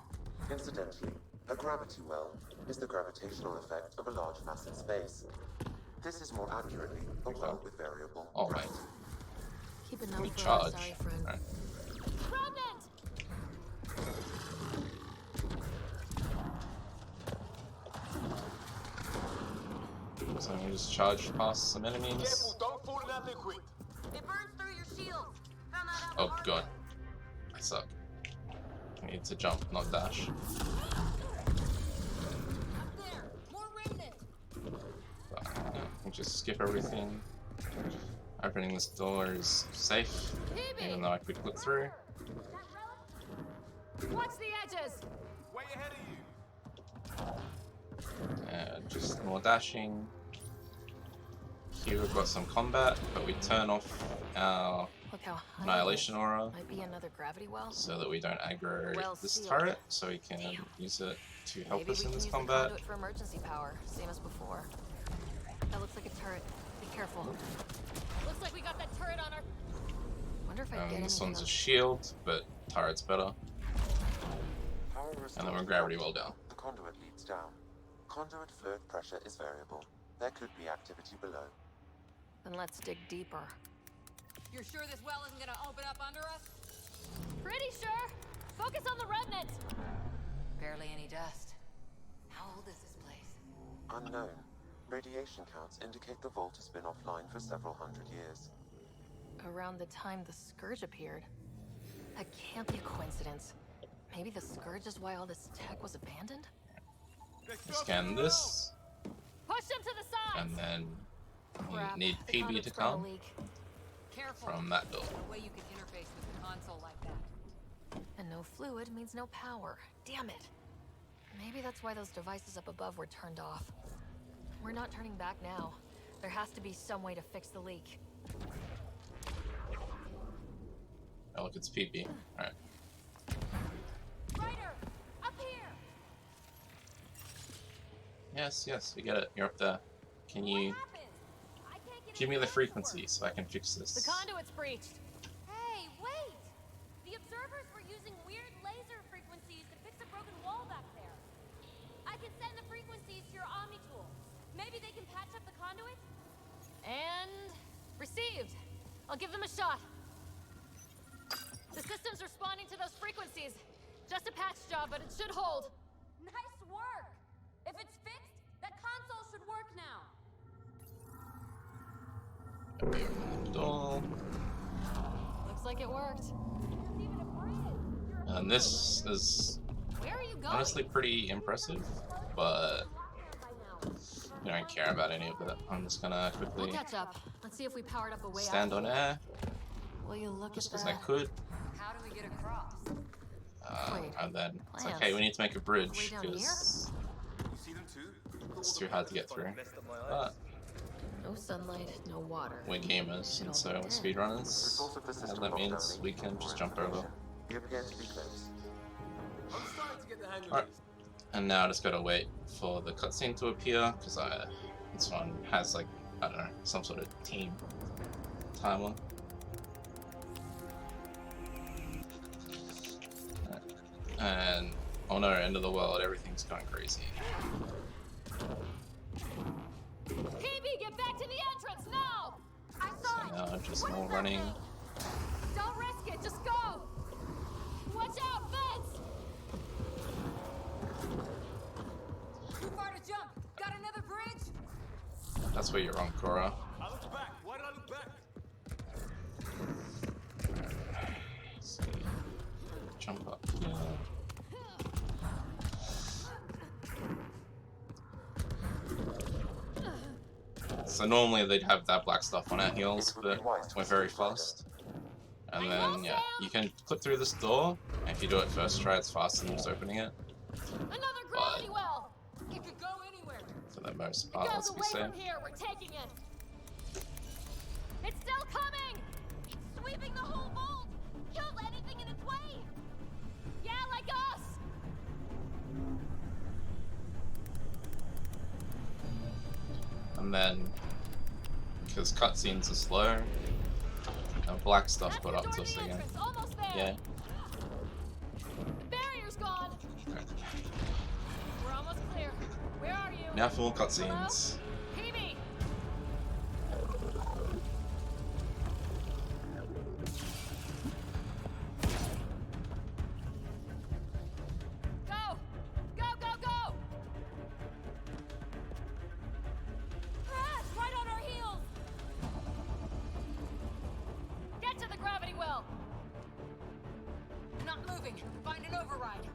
Incidentally, a gravity well is the gravitational effect of a large mass in space. This is more accurately a well with variable All right. gravity. Keep a We note for our charge. sorry friend. Right. Remnant! So we just charge past some enemies. Don't fall in that liquid. It burns through your shield. Found that out Oh god. I suck. I need to jump, not dash. Up there! More remnant! But, yeah, we'll just skip everything. Opening this door is safe, even though I could click through. Watch the edges! Way ahead of you. And just more dashing. Here we've got some combat, but we turn off our Look how high annihilation it is. aura Might be another gravity well. so that we don't aggro Well this sealed. turret, so we can use it to help Maybe us we in can this use combat. the conduit for emergency power, same as before. That looks like a turret. Be careful. Looks like we got that turret on our... Wonder if I can get This anything one's a on- shield, but turret's better. Power And restored then we're to gravity the well down. The conduit leads down. Conduit fluid pressure is variable. There could be activity below. Then let's dig deeper. You're sure this well isn't gonna open up under us? Pretty sure! Focus on the remnant! Barely any dust. How old is this place? Unknown. Radiation counts indicate the vault has been offline for several hundred years. Around the time the Scourge appeared. That can't be a coincidence. Maybe the Scourge is why all this tech was abandoned? Scan this, Push them to the side! and then you Crap, need the PB conduit's to sprung a come leak. Careful. from that door. No way you can interface with the console like that. And no fluid means no power. Damn it. Maybe that's why those devices up above were turned off. We're not turning back now. There has to be some way to fix the leak. Oh look, it's PB. Alright. Ryder! Up here! Yes, we get it. You're up there. Can you Happened? I can't get give me any the answers. frequency so I can fix The this? conduit's breached. Hey, wait! The observers were using weird laser frequencies to fix a broken wall back there. I can send the frequencies to your Omni tool. Maybe they can patch up the conduit? And... received. I'll give them a shot. The system's responding to those frequencies. Just a patch job, but it should hold. Nice work! If it's fixed, that console should work now. Door. Looks like it worked. There's even a bridge. And this is Where are you going? honestly pretty impressive, but I don't care about any of it. I'm just gonna We'll quickly catch up. Let's see if we powered up a way stand out. on air, Will you look just at because I that? could. How do we get across? Wait, And then it's like, plans. hey, we need to make a bridge Way down because You see them too? it's too hard to get through. But No sunlight, no water. we're gamers, and so we're The speedrunners, source of the system and that lockdown means needs we can just more jump over. information. You appear to be close. I'm starting to get the hang of Alright. this. And now I just gotta wait for the cutscene to appear, because this one has like, I don't know, some sort of team timer. And, oh no, end of the world, everything's going crazy. PB, get back to the entrance now! I So saw it! now just What more is that running. thing? Don't risk it, just go! Watch out, fence! Too far to jump. Got another bridge? That's where you're wrong, Cora. I looked back. Why did I look back? So normally they'd have that black stuff on our heels, but we're very fast. And then, yeah, you can clip through this door. If you do it first try, it's faster than just opening it. Another gravity well. It could go anywhere. For the most It part, goes let's be away safe. from here. We're taking it. It's still coming. It's sweeping the whole vault. Kills anything in its way. Yeah, like us. And then, because cutscenes are slow, black stuff That's got the up door to to us the again. entrance. Almost there. Yeah. The barrier's gone. We're almost clear. Where are you? Now for more cutscenes. PB. Go! Go, go, go! Crash! Right on our heels! Get to the gravity well! Not moving. Find an override.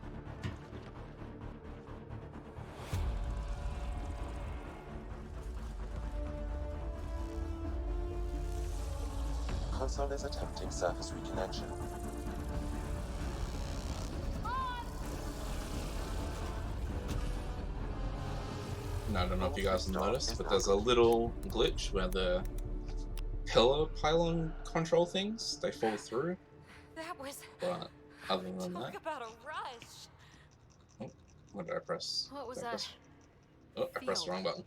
Console is attempting surface reconnection. And I don't know if you guys noticed, but there's a little glitch where the pillar pylon control things, they fall through. That was... But other than Talk that... about a rush. Oh, what did I press? What was Did I that? press- Oh, I pressed the wrong button.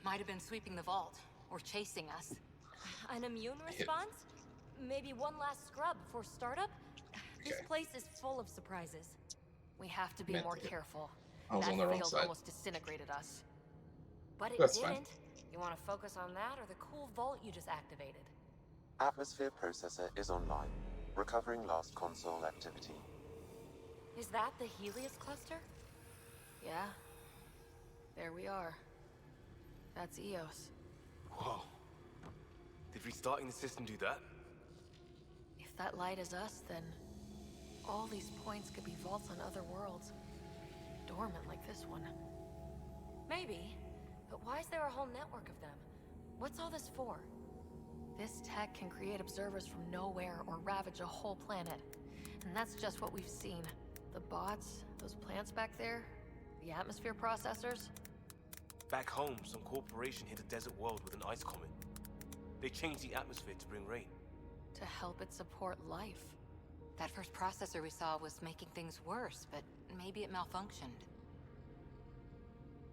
Might have been sweeping the vault or chasing us. An immune Hit. response? Maybe one last scrub before startup? This Okay. place is full of surprises. We have to be Meant more it. careful. I was that on the wrong failed side. almost disintegrated us. But it That's didn't. fine. You want to focus on that or the cool vault you just activated? Atmosphere processor is online. Recovering last console activity. Is that the Helios cluster? Yeah. There we are. That's Eos. Whoa. Did restarting the system do that? If that light is us, then all these points could be vaults on other worlds. Dormant like this one. Maybe. But why is there a whole network of them? What's all this for? This tech can create observers from nowhere or ravage a whole planet. And that's just what we've seen. The bots, those plants back there, the atmosphere processors. Back home, some corporation hit a desert world with an ice comet. They changed the atmosphere to bring rain. To help it support life. That first processor we saw was making things worse, but maybe it malfunctioned.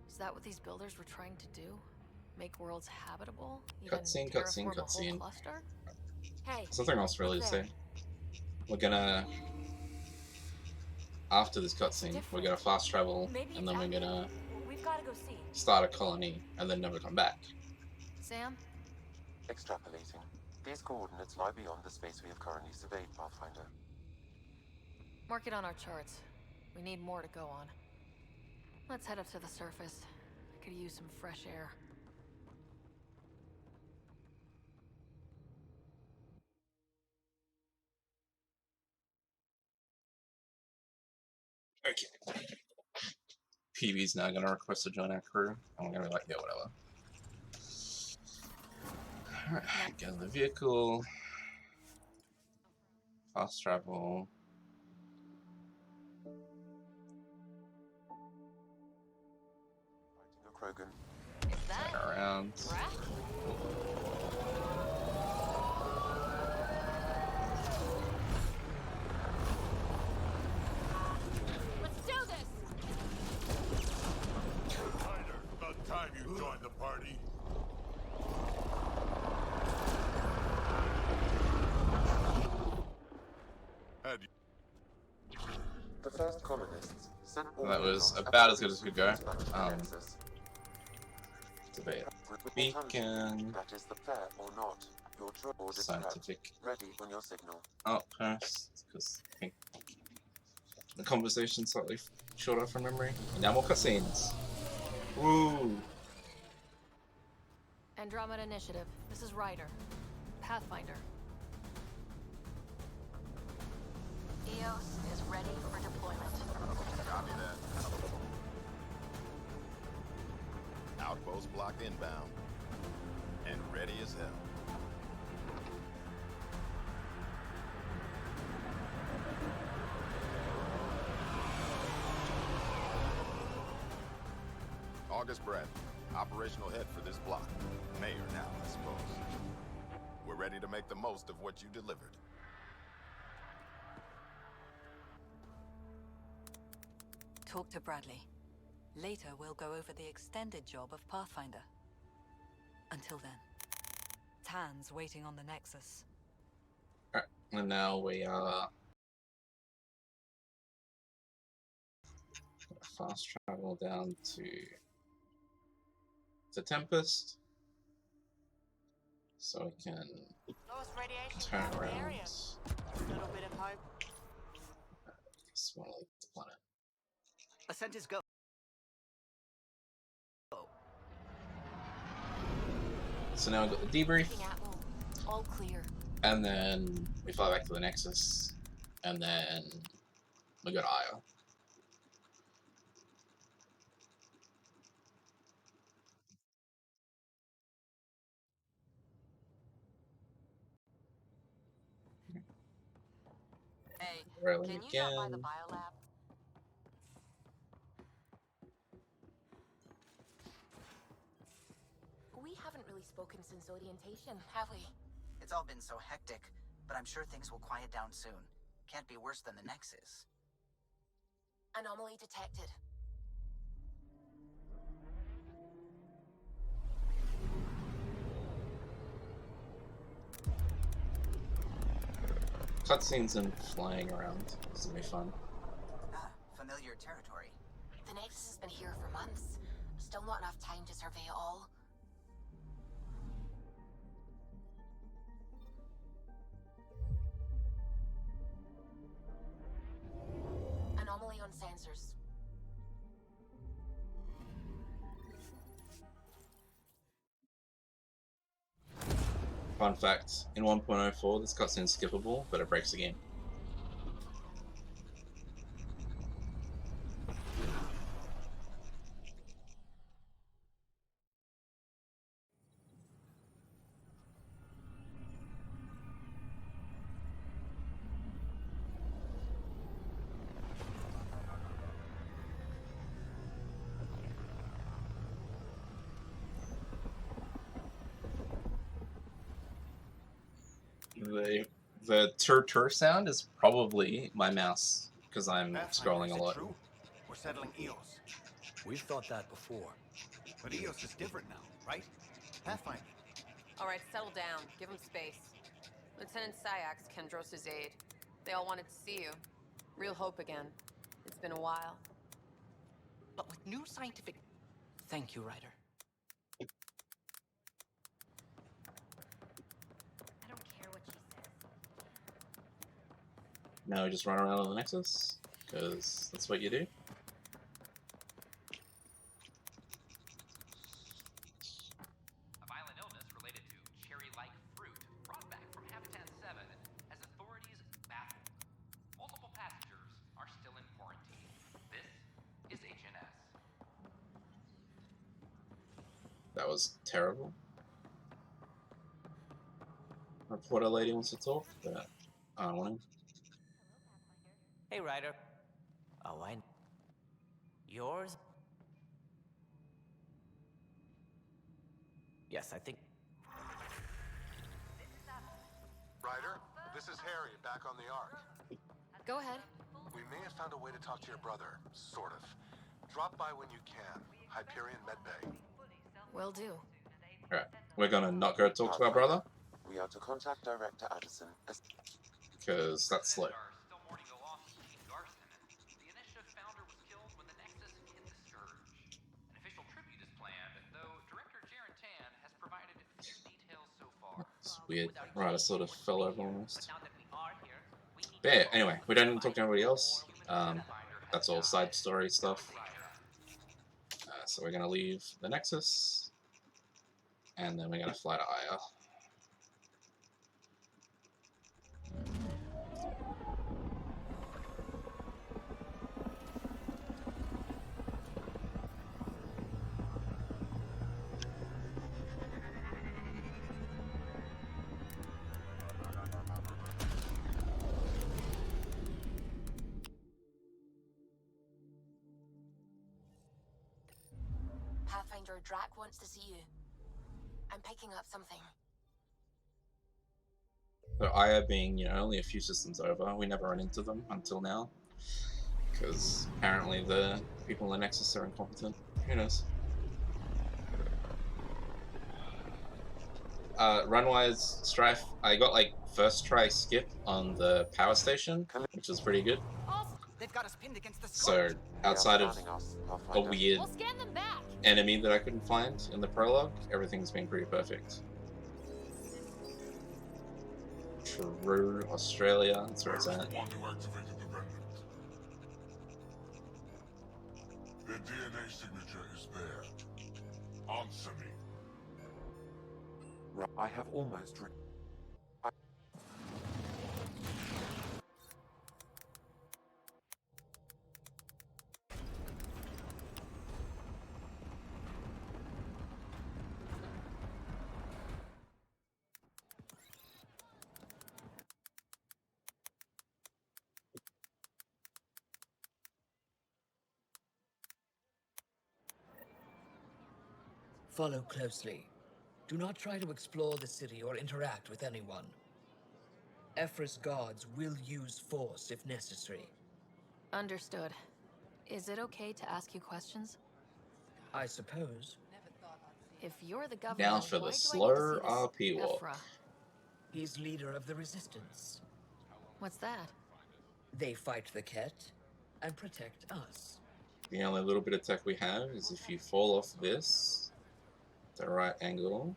Is that what these builders were trying to do? Make worlds habitable? Even Cutscene, terraform a whole cutscene. cluster? Hey, Something else really to there. say. We're gonna... After this cutscene, we're gonna fast travel, Maybe and then we're gonna we've got to go see. start a colony, and then never come back. Sam? Extrapolating. These coordinates lie beyond the space we have currently surveyed, Pathfinder. Mark it on our charts. We need more to go on. Let's head up to the surface. I could use some fresh air. Okay. PB's now gonna request to join our crew, and we're gonna be like, yeah, whatever. Alright, get in the vehicle. Fast travel. Krogan. Is that Turn around. Rat? Let's do this! Ryder, about time you joined the party. Had you... The first colonists sent That was orders about as good as we could go. Nexus. Debate. With Beacon. that is the fair or not. Your choice. Or Scientific ready on your signal. outpost, because I think the conversation's slightly shorter from memory. And now more cutscenes. Woo! Andromeda Initiative. This is Ryder. Pathfinder. Eos is ready for deployment. Copy that. Outpost blocked inbound. And ready as hell. August Bradley, operational head for this block. Mayor now, I suppose. We're ready to make the most of what you delivered. Talk to Bradley. Later, we'll go over the extended job of Pathfinder. Until then, Tan's waiting on the Nexus. Alright, and now we are fast travel down to Tempest, so we can turn around. Little bit of hope. Just want to leave the planet. Ascent is go. So now we've got the debrief, All clear. and then we fly back to the Nexus, and then we go to Io. Hey, Railing can you drop by the again. biolab? We haven't really spoken since orientation, have we? It's all been so hectic, but I'm sure things will quiet down soon. Can't be worse than the Nexus. Anomaly detected. Cutscenes and flying around. This will be fun. Ah, familiar territory. The Nexus has been here for months. Still not enough time to survey it all. Anomaly on sensors. Fun fact, in 1.04 this cutscene is skippable, but it breaks the game. The tur sound is probably my mouse because I'm scrolling a lot. True? We're settling Eos. We've thought that before. But Eos is different now, right? Pathfinder. All right, settle down. Give him space. Lieutenant Syax, Kendros' aide. They all wanted to see you. Real hope again. It's been a while. But with new scientific... Thank you, Ryder. I don't care what she says. Now we just run around on the Nexus, because that's what you do. A violent illness related to cherry-like fruit brought back from Habitat 7 has authorities baffled. Multiple passengers are still in quarantine. This is HNS. That was terrible. Reporter lady wants to talk, but I don't want to. Hey, Ryder. Oh, yours? Yes, I think... Ryder, this is Harry, back on the Ark. Go ahead. We may have found a way to talk to your brother, sort of. Drop by when you can. Hyperion Medbay. Will do. Alright, we're gonna not go talk to our brother, We are to contact Director Addison as because that's slow. The initiative founder was killed when the Nexus hit the Scourge. An official tribute is planned, though Director Tan has provided few details so far. It's weird. Right, I sort of fell over almost. But yeah, anyway, we don't need to talk to anybody else. That's all side story stuff. So we're gonna leave the Nexus, and then we're gonna fly to Aya. Pathfinder, Drac wants to see you. I'm picking up something. So Aya being, you know, only a few systems over, we never run into them until now. Because apparently the people in the Nexus are incompetent. Who knows? Run-wise, Strife, I got like first try skip on the power station, which is pretty good. They've got us pinned against the So outside of a weird enemy that I couldn't find in the prologue, everything's been pretty perfect. True, Australia, that's where it's at. One who activated the remnant. Their DNA signature is there. Answer me. I have almost Follow closely. Do not try to explore the city or interact with anyone. Ephra's guards will use force if necessary. Understood. Is it okay to ask you questions? I suppose. If you're the government, Now for the why slur do I need to see RP this walk. Ephra? He's leader of the Resistance. What's that? They fight the Ket and protect us. The only little bit of tech we have is if you fall off this, the right angle.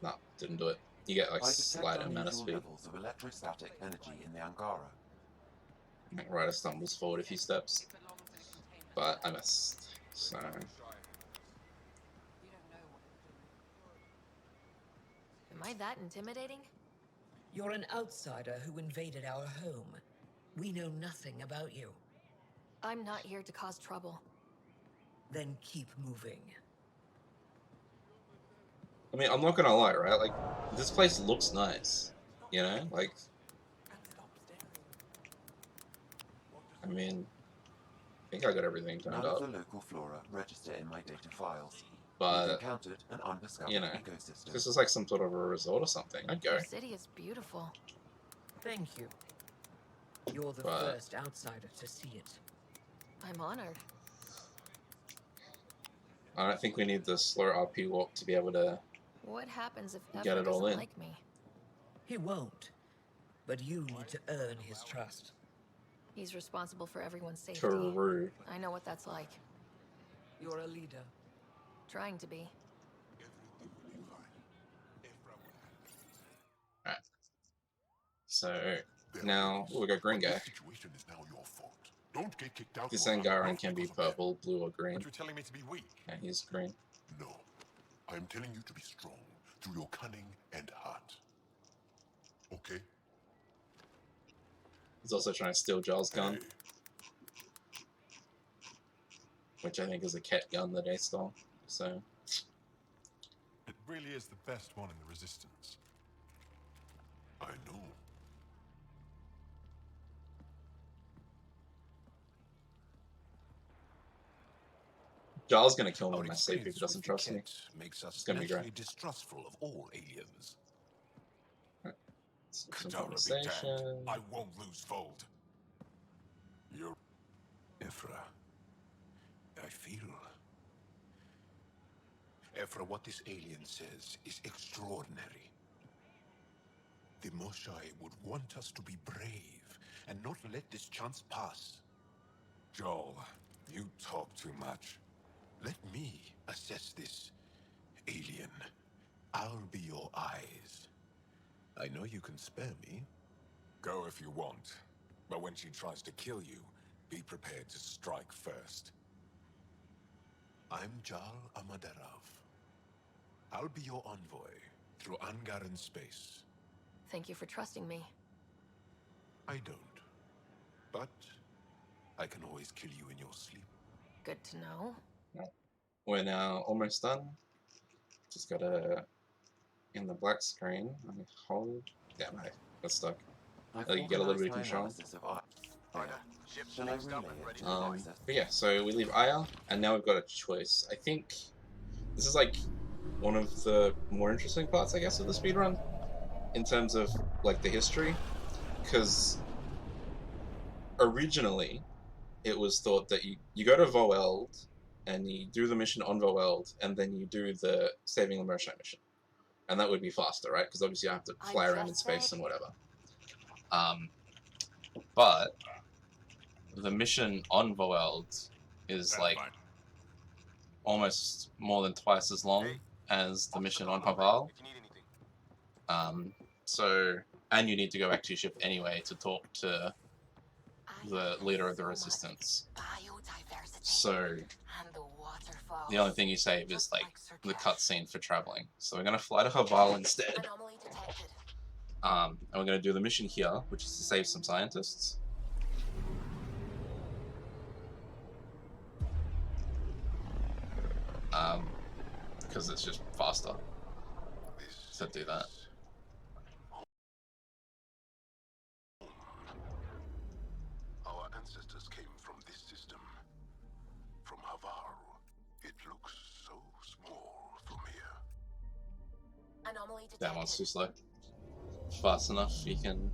No, didn't do it. You get like slight amount of speed. levels of electrostatic energy in the Angara. Like Ryder stumbles forward a few steps, but I missed. So Am I that intimidating? You're an outsider who invaded our home. We know nothing about you. I'm not here to cause trouble. Then keep moving. I mean, I'm not gonna lie, right? Like, this place looks nice, you know? Like, I mean, I think I got everything turned None up. of the local flora register in my data files. But, We've encountered an undiscovered you know, ecosystem. this is like some sort of a resort or something. I'd go. Your city is beautiful. Thank you. You're the But- first outsider to see it. I'm honored. I don't think we need the slow RP walk to be able to What happens if get Ephra it all doesn't in. like me? He won't. But you need to earn his trust. He's responsible for everyone's safety. True. I know what that's like. You're a leader. Trying to be. Alright. So, now we got green guy. Situation is now your fault. Don't get kicked out. This Angaran can be purple, blue, or green. But you're telling me to be weak. And he's green. No. I am telling you to be strong through your cunning and heart. Okay? He's also trying to steal Giles' gun. Which I think is a cat gun that they stole. So, It really is the best one in the Resistance. I know. Giles gonna kill me in my sleep if he doesn't trust me. Makes us It's gonna be great. naturally distrustful of all aliens. Some Kadara be conversation. damned. I won't lose Vold. You're... Ephra. I feel... Ephra, what this alien says is extraordinary. The Moshai would want us to be brave and not let this chance pass. Joel, you talk too much. Let me assess this, alien. I'll be your eyes. I know you can spare me. Go if you want. But when she tries to kill you, be prepared to strike first. I'm Jal Amaderov. I'll be your envoy through Angaran space. Thank you for trusting me. I don't. But I can always kill you in your sleep. Good to know. We're now almost done. Just gotta in the black screen. I hold. Damn, I got stuck. You get a little bit of control. But yeah, so we leave Aya, and now we've got a choice. I think this is like one of the more interesting parts, I guess, of the speedrun, in terms of like the history, because originally it was thought that you go to Voeld and you do the mission on Voeld, and then you do the Saving the Mershite mission, and that would be faster, right? Because obviously you have to fly around in space and whatever. But the mission on Voeld is like almost more than twice as long as the mission on Haval. So, and you need to go back to your ship anyway to talk to the leader of the resistance. So the only thing you save is like the cutscene for traveling. So we're gonna fly to Haval instead. And we're gonna do the mission here, which is to save some scientists. Because it's just faster to do that. Our ancestors came from this system. From Havar. It looks so small from here. That one's too slow. Fast enough, you can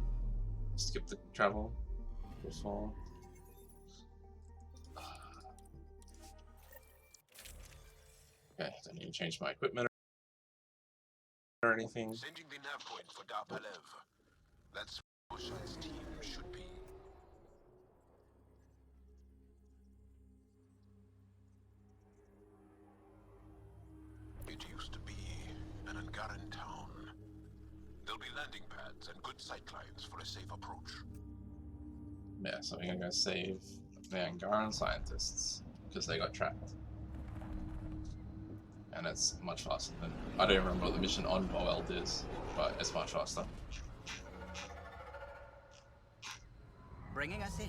skip the travel before. Okay, don't need to change my equipment or anything. Sending the nav point for Darpalev. That's where Oshai's team should be. It used to be an Angaran town. There'll be landing pads and good sightlines for a safe approach. Yeah, so we're gonna go save the Angaran scientists because they got trapped. And it's much faster than... I don't remember what the mission on Voeld is, but it's much faster. Bringing us in.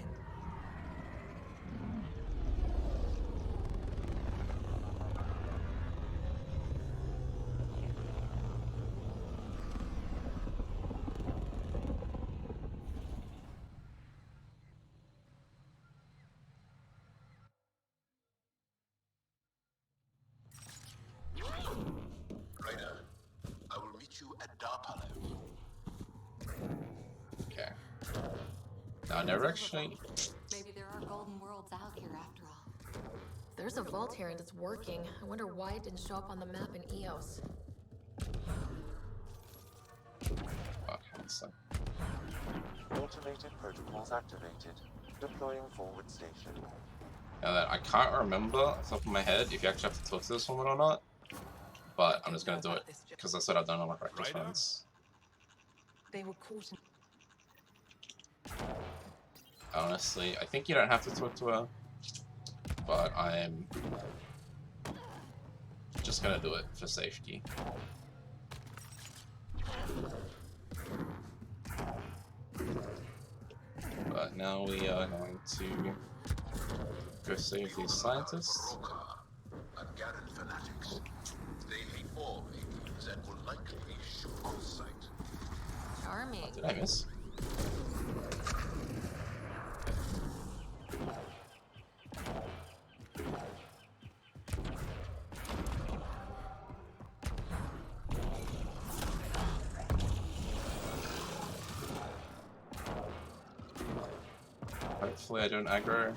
Ryder, I will meet you at Darpalev. Okay. Now, I never actually... Maybe there are golden worlds out here after all. There's a vault here and it's working. I wonder why it didn't show up on the map in EOS. Automated protocols activated. Deploying forward station. Now that I can't remember off the top of my head if you actually have to talk to this woman or not, but I'm just gonna do it because I said I've done all my practice runs. They were caught in... Honestly, I think you don't have to talk to her, but I'm just gonna do it for safety. But now we are going to go save these scientists. Angaran fanatics. They hate all aliens and will likely shoot on sight. Charming. Did I miss? Hopefully I don't aggro.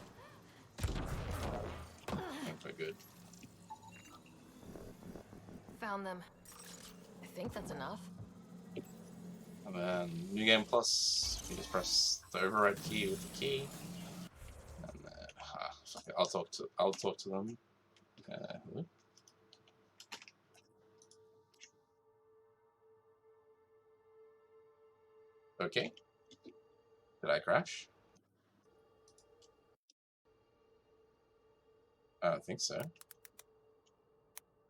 I think we're good. Found them. I think that's enough. And then New Game Plus, you just press the override key with the key. And then fuck it, I'll talk to them. Okay. Did I crash? I don't think so.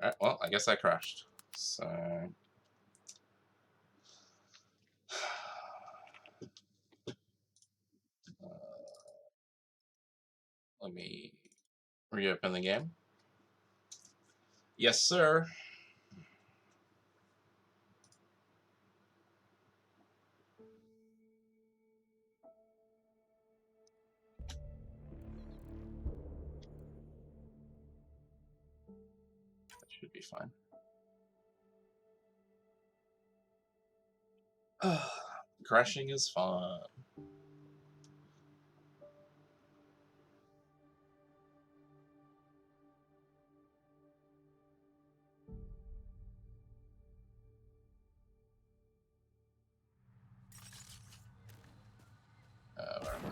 Alright, well, I guess I crashed. So... let me reopen the game. Yes, sir. Should be fine. Crashing is fun. Where am I?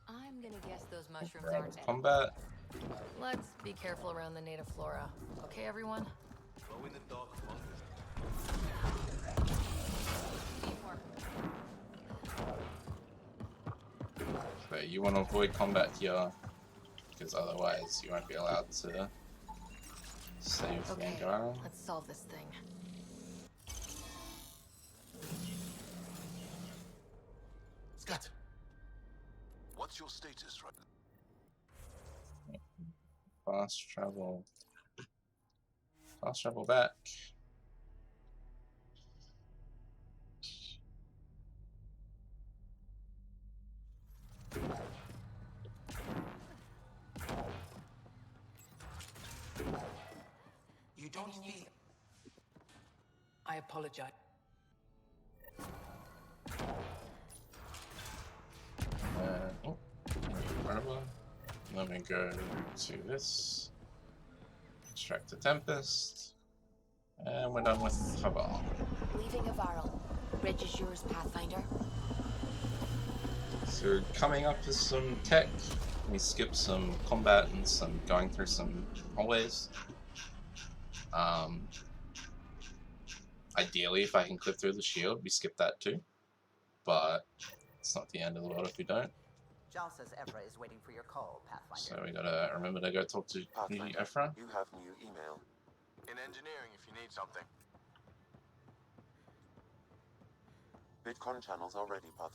I'm gonna guess those mushrooms We're out aren't of edible. combat. Let's be careful around the native flora. Okay, everyone? Glow in the dark fungus. So you want to avoid combat here, because otherwise you won't be allowed to save the Kadara. Let's solve this thing. Scat, what's your status right now? Fast travel. Fast travel back. You don't speak. I apologize. Oh, whatever. Let me go to this. Extract the Tempest. And we're done with Cabal. Leaving Avaril. Bridge is yours, Pathfinder. So coming up is some tech. We skip some combat and some going through some hallways. Ideally, if I can clip through the shield, we skip that too. But it's not the end of the world if we don't. Jal says Ephra is waiting for your call, Pathfinder. So we gotta remember to go talk to Ephra. You have new email. In engineering, if you need something. Bitcoin channels are ready, Path.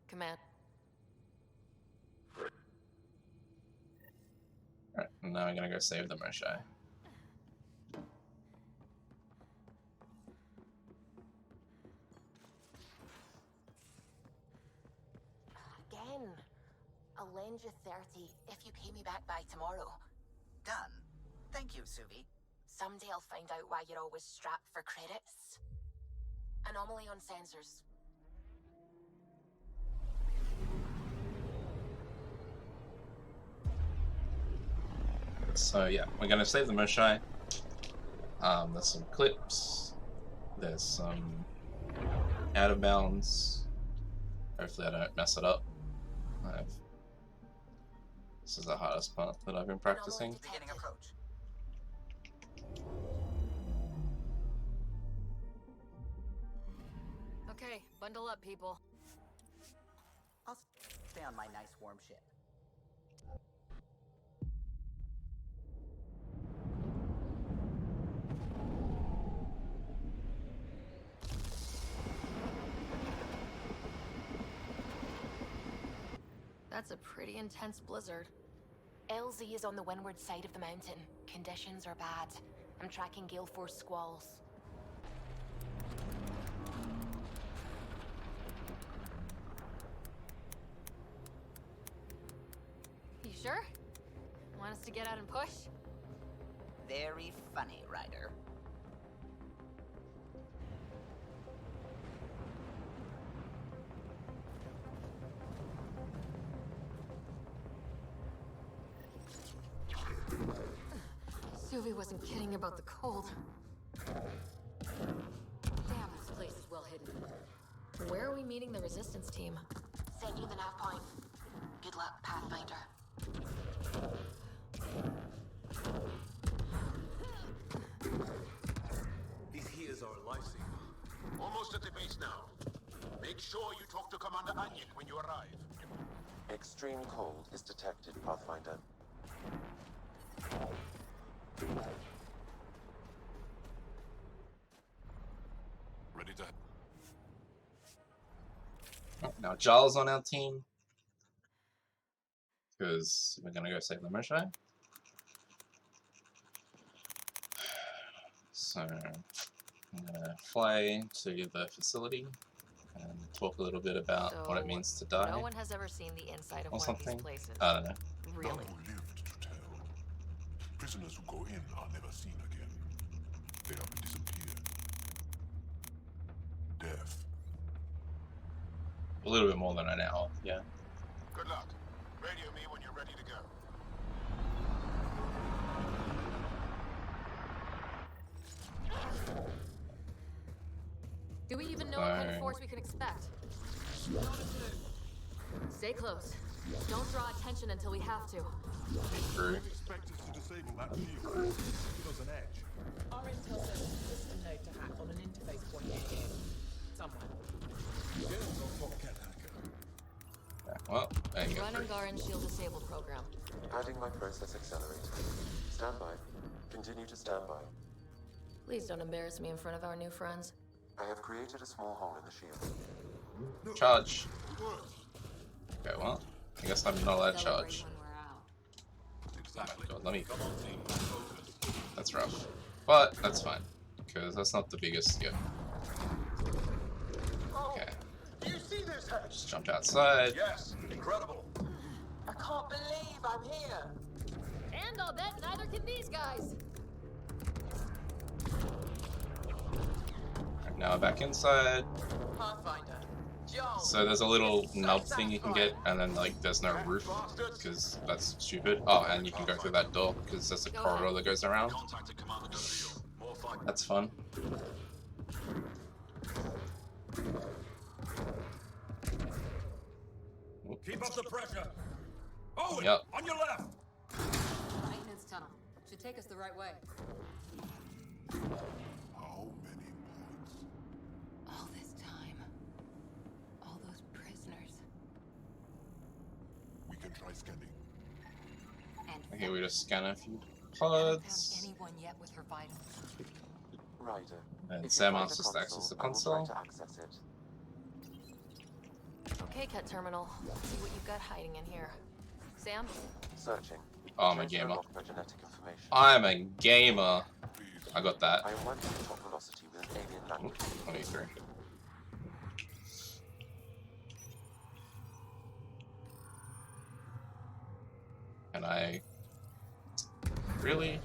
Command. Alright, and now I'm gonna go save the Moshae. Again. I'll lend you 30 if you pay me back by tomorrow. Done. Thank you, Suvi. Someday I'll find out why you're always strapped for credits. Anomaly on sensors. So yeah, we're gonna save the Moshae. There's some clips. There's some out of bounds. Hopefully I don't mess it up. This is the hardest part that I've been practicing. Beginning approach. Okay, bundle up, people. I'll stay on my nice warm ship. That's a pretty intense blizzard. LZ is on the windward side of the mountain. Conditions are bad. I'm tracking gale force squalls. You sure? Want us to get out and push? Very funny, Ryder. Suvi wasn't kidding about the cold. Damn, this place is well hidden. Where are we meeting the resistance team? Send you the nav point. Good luck, Pathfinder. This here is our lifesaver. Almost at the base now. Make sure you talk to Commander Onion when you arrive. Extreme cold is detected, Pathfinder. Ready to... Oh, now Jarl's on our team. Because we're gonna go save the Moshae. So I'm gonna fly to the facility and talk a little bit about what it So, means to die. no one has ever seen the inside of Or one of something. these places. I don't know. Really? None who lived to tell. Prisoners who go in are never seen again. They have disappeared. Death. A little bit more than an hour, yeah. Good luck. Radio me when you're ready to go. Do we even know what kind of force we can expect? Stay close. Don't draw attention until we have to. True. Expect us to disable that field. Give us an edge. Our intel says a system node to hack on an interface point near here. Somewhere. Games on Top Cat Hacker. Yeah, well, there you go. Run Angaran shield disable program. Adding my process accelerator. Stand by. Continue to stand by. Please don't embarrass me in front of our new friends. I have created a small hole in the shield. Charge. Okay, well, I guess I'm not allowed to charge. Oh my god, let me... That's rough. But, that's fine. Because that's not the biggest skip. Okay. Do you see this? Just jumped outside. Yes, incredible. I can't believe I'm here. And I'll bet neither can these guys. Right, now I'm back inside. Pathfinder. Joel. So there's a little nub thing you can get, and then like there's no roof, because that's stupid. Oh, and you can go through that door, because there's a corridor that goes around. That's fun. Keep up the pressure. Owen, Yep. on your left. Maintenance tunnel. Should take us the right way. How many points? All this time. All those prisoners. We can try scanning. And Okay, we just scan a few haven't pods. found anyone yet with her vitals. Ryder. And If Sam you find asks the us to access the I will console. try to access it. Okay, Cat Terminal. Let's see what you've got hiding in here. Sam? Searching. Oh, I'm a Trying to gamer. unlock my genetic information. I'm a gamer. I got that. I am working at top velocity with an alien language. 23. And I really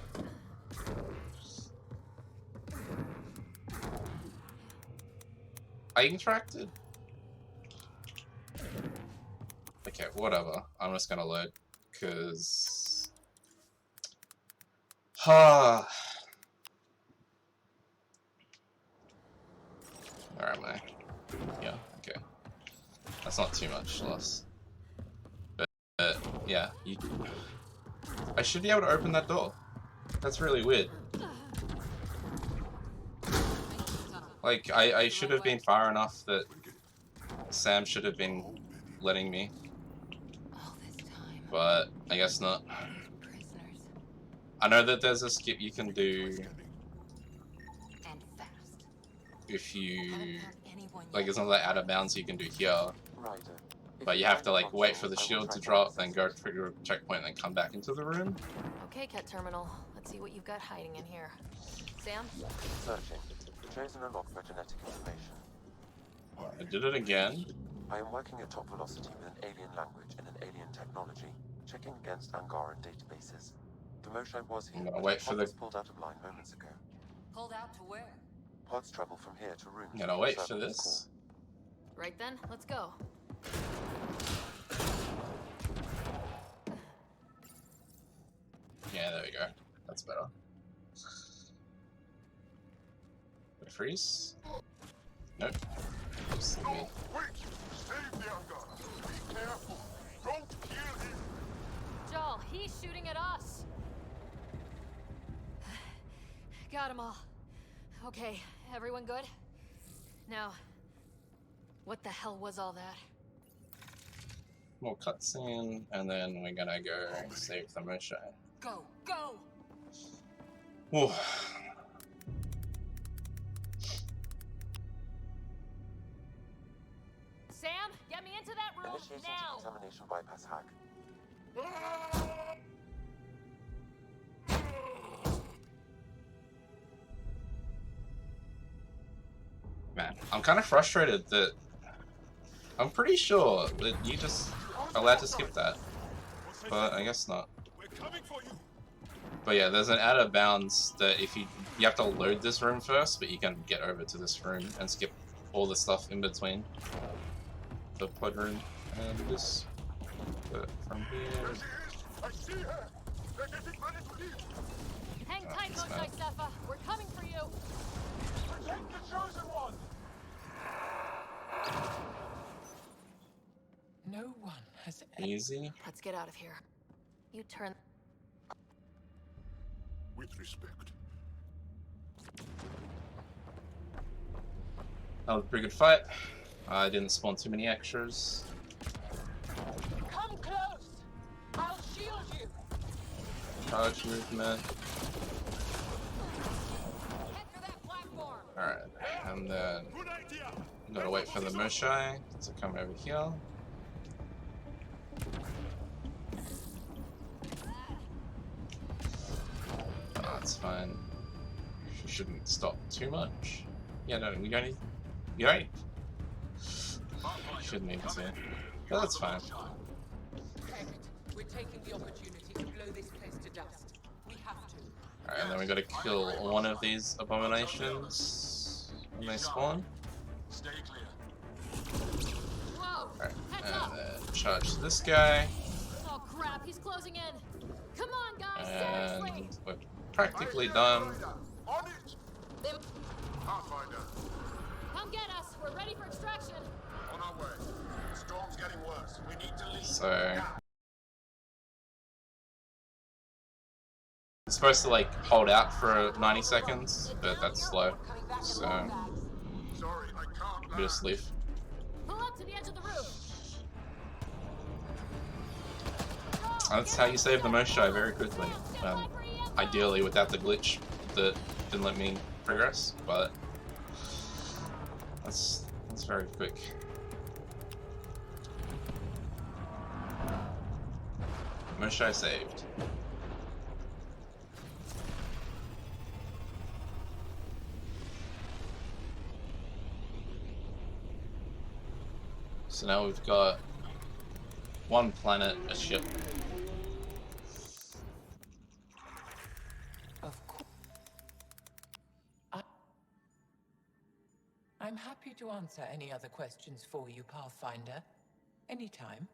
I interacted. Okay, whatever. I'm just gonna load because where am I? Yeah, okay. That's not too much loss. But yeah, I should be able to open that door. That's really weird. Like, I should have been far enough that Sam should have been letting me. But I guess not. I know that there's a skip you can do if you, like, it's not like out of bounds you can do here. But you have to like wait for the shield to drop, then go trigger a checkpoint, and then come back into the room. Okay, Cat Terminal. Let's see what you've got hiding in here. Sam? Searching. Chosen unlock my genetic information. I did it again. I am working at top velocity with an alien language and an alien technology, checking against Angaran databases. The Moshae was here, I'm gonna but wait the for pod the- was pulled out of line moments ago. Pulled out to where? Pods travel from here to rooms. I'm gonna wait for this. Right then, let's go. Yeah, there we go. That's better. Freeze? Nope. Just leave me. Wait! Save the Angara! Be careful! Don't kill him! Joel, he's shooting at us! Got them all. Okay, everyone good? Now, what the hell was all that? More cutscene, and then we're gonna go save the Moshae. Go, go! Whew. Sam, get me into that room Initiating now! contamination bypass hack. Man, I'm kind of frustrated that I'm pretty sure that you just allowed to skip that, but I guess not. But yeah, there's an outer bounds that if you have to load this room first, but you can get over to this room and skip all the stuff in between the pod room and this. But from here, Hang tight, Mosai Sefa. We're coming for you. Protect the chosen one. No one has easy. Let's get out of here. You turn. With respect. That was a pretty good fight. I didn't spawn too many extras. Come close. I'll shield you. Charge movement. Alright, and then I'm gotta wait for the Moshai to come over here. Oh, that's fine. She shouldn't stop too much. Yeah, no, we don't need. You don't. Shouldn't need to. But that's fine. We're taking the opportunity to blow this place to dust. We have to. Alright, and then we gotta kill one of these abominations when they spawn. Stay clear. Alright, and then charge this guy. Oh crap, he's closing in. Come on, guys, And seriously. we're practically done. On it. Come get us. We're ready for extraction. On our way. The storm's getting worse. We need to leave. So it's supposed to like hold out for 90 seconds, but that's slow. So we just leave. Pull up to the edge of the roof. That's how you save the Moshai very quickly. Ideally without the glitch that didn't let me progress, but that's very quick. Moshai saved. So now we've got one planet, a ship. Of course. I'm happy to answer any other questions for you, Pathfinder. Anytime.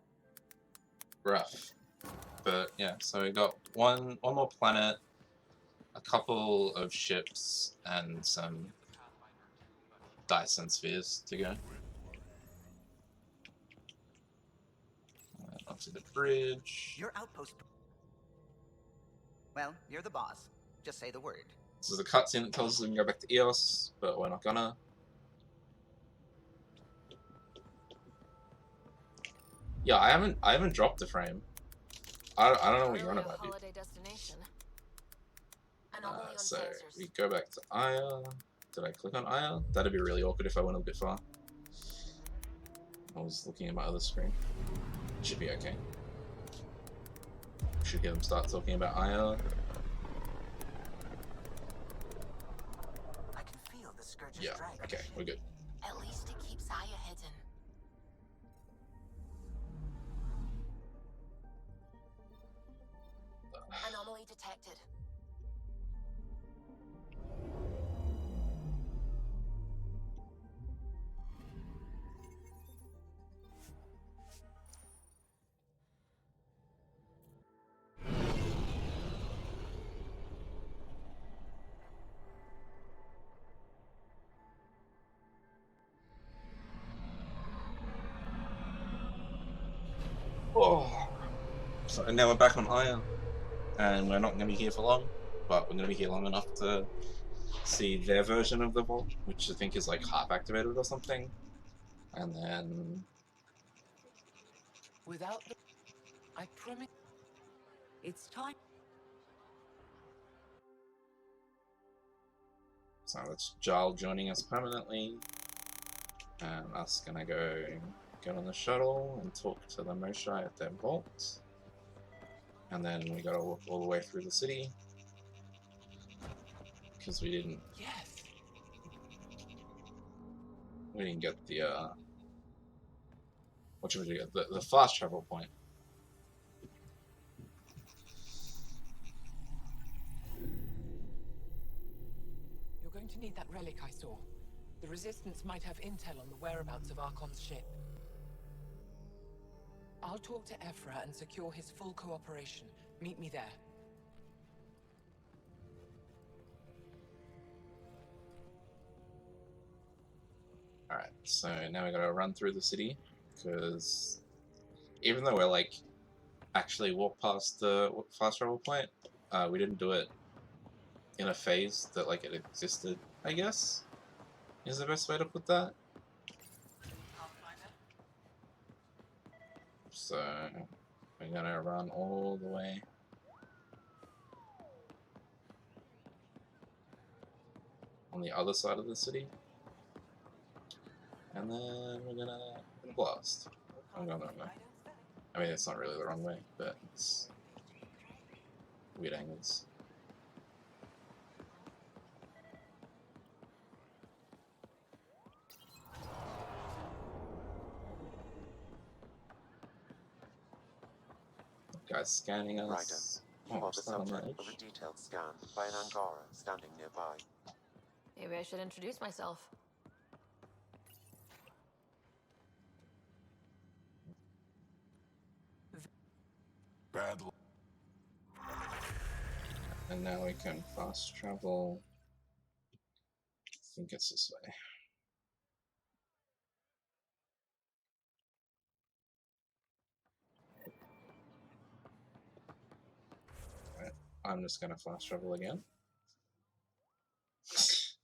Rough. But yeah, so we got one more planet, a couple of ships, and some Dyson spheres to go. Onto the bridge. Your outpost. Well, you're the boss. Just say the word. This is a cutscene that tells us we can go back to Eos, but we're not gonna. Yeah, I haven't dropped the frame. I don't know what you're on about, dude. So we go back to Aya. Did I click on Aya? That'd be really awkward if I went a bit far. I was looking at my other screen. Should be okay. Should hear them start talking about Aya. I can feel the scourge's Yeah, drag. okay, we're good. At least it keeps Aya hidden. Anomaly detected. Oh. So now we're back on Aya, and we're not going to be here for long, but we're going to be here long enough to see their version of the vault, which I think is like half activated or something, and then Without the... I promise... It's time. so that's Jarl joining us permanently, and us gonna go get on the shuttle and talk to the Moshai at their vault, and then we gotta walk all the way through the city because we didn't. Yes. we didn't get the what should we get? The fast travel point. You're going to need that relic I saw. The Resistance might have intel on the whereabouts of Archon's ship. I'll talk to Ephra and secure his full cooperation. Meet me there. Alright, so now we gotta run through the city, because even though we're like actually walk past the fast travel point, we didn't do it in a phase that like it existed, I guess, is the best way to put that. So we're gonna run all the way on the other side of the city, and then we're gonna blast. I'm going the wrong way. I mean, it's not really the wrong way, but it's weird angles. Guy's scanning us. Ryder, you are the subject of a detailed scan by an Angara standing nearby. Maybe I should introduce myself. Bad. And now we can fast travel. I think it's this way. Right, I'm just gonna fast travel again. Because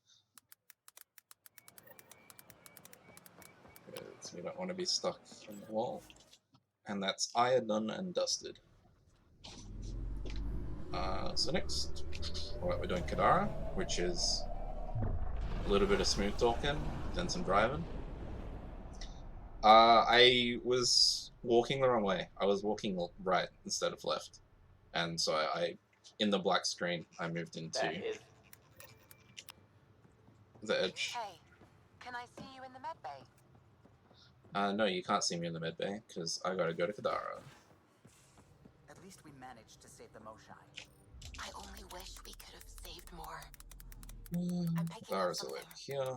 we don't want to be stuck in the wall. And that's done and dusted. So next, we're doing Kadara, which is a little bit of smooth talking, then some driving. I was walking the wrong way. I was walking right instead of left. And so I in the black screen, I moved into the edge. Hey, can I see you in the med bay? No, you can't see me in the med bay, because I gotta go to Kadara. At least we managed to save the Moshai. I only wish we could have saved more. Kadara's over here.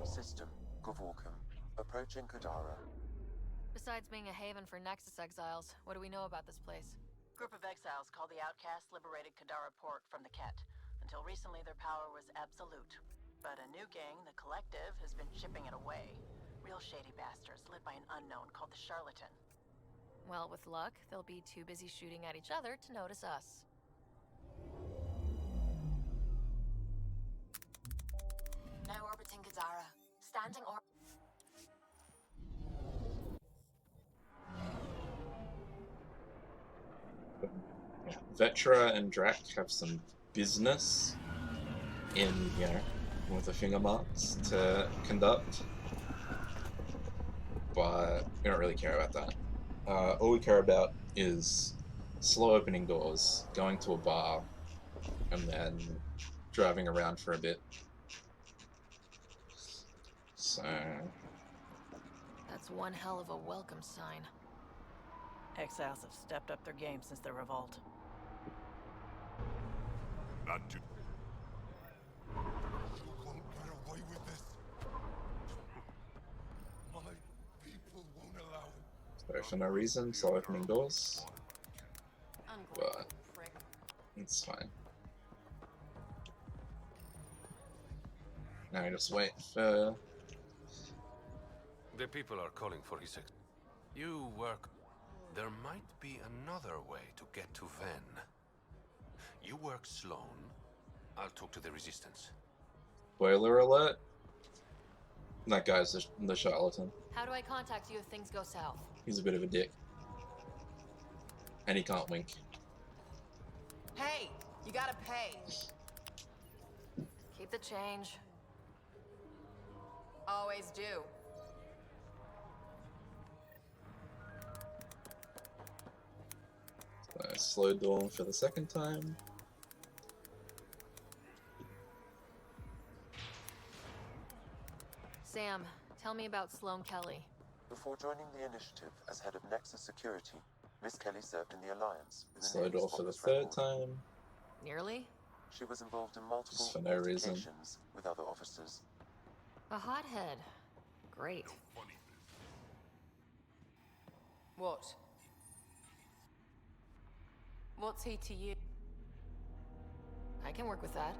System, Gavorkum. Approaching Kadara. Besides being a haven for Nexus exiles, what do we know about this place? Group of exiles called the Outcasts liberated Kadara port from the Ket. Until recently, their power was absolute. But a new gang, the Collective, has been chipping it away. Real shady bastards led by an unknown called the Charlatan. Well, with luck, they'll be too busy shooting at each other to notice us. Now orbiting Kadara. Standing or... Vetra and Drac have some business in, you know, with the finger marks to conduct, but we don't really care about that. All we care about is slow opening doors, going to a bar, and then driving around for a bit. So... That's one hell of a welcome sign. Exiles have stepped up their game since their revolt. Not to... You won't get away with this. My people won't allow it. So for no reason, slow opening doors. But it's fine. Now we just wait for... The people are calling for his You work... There might be another way to get to Ven. You work Sloan. I'll talk to the Resistance. Spoiler alert. That guy's the charlatan. How do I contact you if things go south? He's a bit of a dick. And he can't wink. Hey, you gotta pay. Keep the change. Always do. Slow duel for the second time. Sam, tell me about Sloane Kelly. Before joining the initiative as head of Nexus Security, Miss Kelly served in the Alliance. With a Slow duel for the spotless third record. time. Nearly? She was involved in multiple Just for no reason. altercations with other officers. A hothead. Great. What? What's he to you? I can work with that.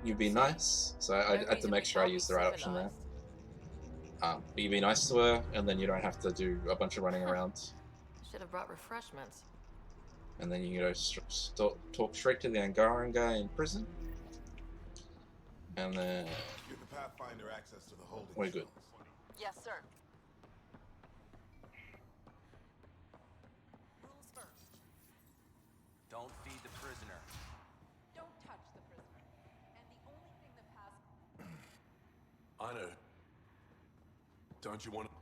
You'd be nice, so I had to make sure I used the right option there. You be nice to her, and then you don't have to do a bunch of running around. Should have brought refreshments. And then you go talk straight to the Angaran guy in prison. And then Give the Pathfinder access to the holding we're good. Yes, sir. Rules first. Don't feed the prisoner. Don't touch the prisoner. And the only thing that passes... Anna, don't you want to...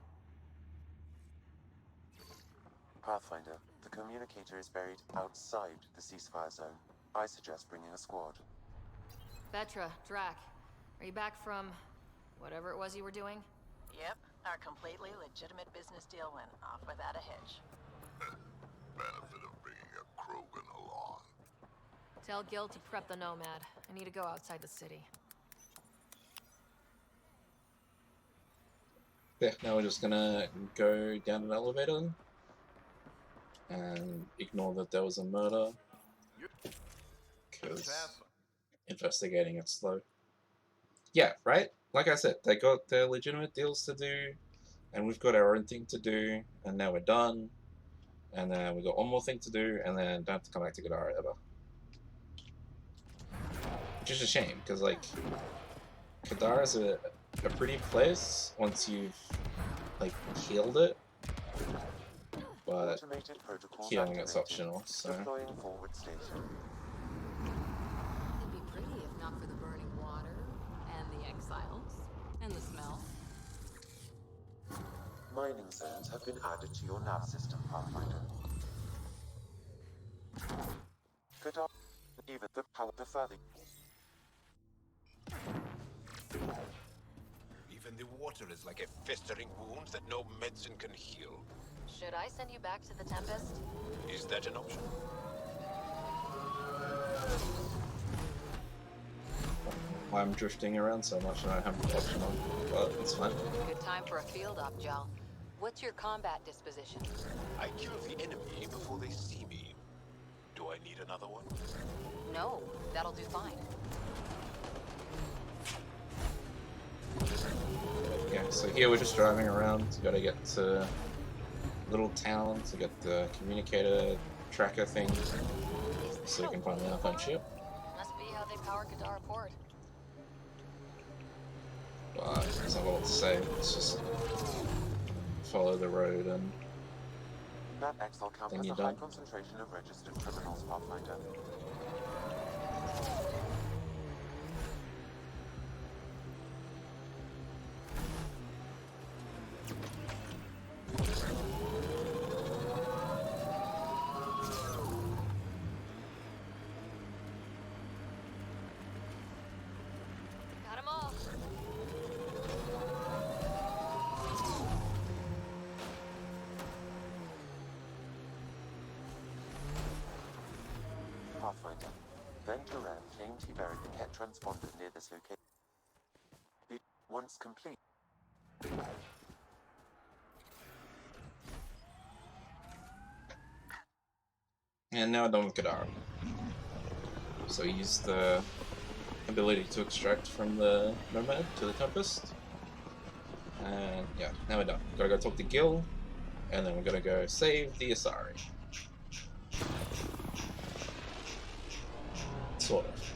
Pathfinder, the communicator is buried outside the ceasefire zone. I suggest bringing a squad. Vetra, Drac, are you back from whatever it was you were doing? Yep, our completely legitimate business deal went off without a hitch. Benefit of bringing a Krogan along. Tell Gil to prep the Nomad. I need to go outside the city. Yeah, now we're just gonna go down an elevator and ignore that there was a murder, because investigating it's slow. Yeah, right? Like I said, they got their legitimate deals to do, and we've got our own thing to do, and now we're done, and then we got one more thing to do, and then don't have to come back to Kadara ever. Which is a shame, because like, Kadara's a pretty place once you've like healed it, but healing is optional, so. Deploying forward station. It'd be pretty if not for the burning water, and the exiles, and the smell. Mining zones have been added to your nav system, Pathfinder. Kadara, even the power the further. Even the water is like a festering wound that no medicine can heal. Should I send you back to the Tempest? Is that an option? I'm drifting around so much and I don't have the option on, but it's fine. Good time for a field op, Jal. What's your combat disposition? I kill the enemy before they see me. Do I need another one? No, that'll do fine. Yeah, so here we're just driving around. Gotta get to little town to get the communicator tracker thing so we can find the Alpine ship. Must be how they power Kadara Port. But there's not a lot to say. It's just follow the road and That Exile camp then has a you're high done. concentration of registered criminals, Pathfinder. Got 'em all. Pathfinder. Then Duran claimed he buried the Ket transponder near this location. Once complete. And now we're done with Kadara. So we use the ability to extract from the Nomad to the Tempest. And yeah, now we're done. Gotta go talk to Gil, and then we're gonna go save the Asari. Sort of.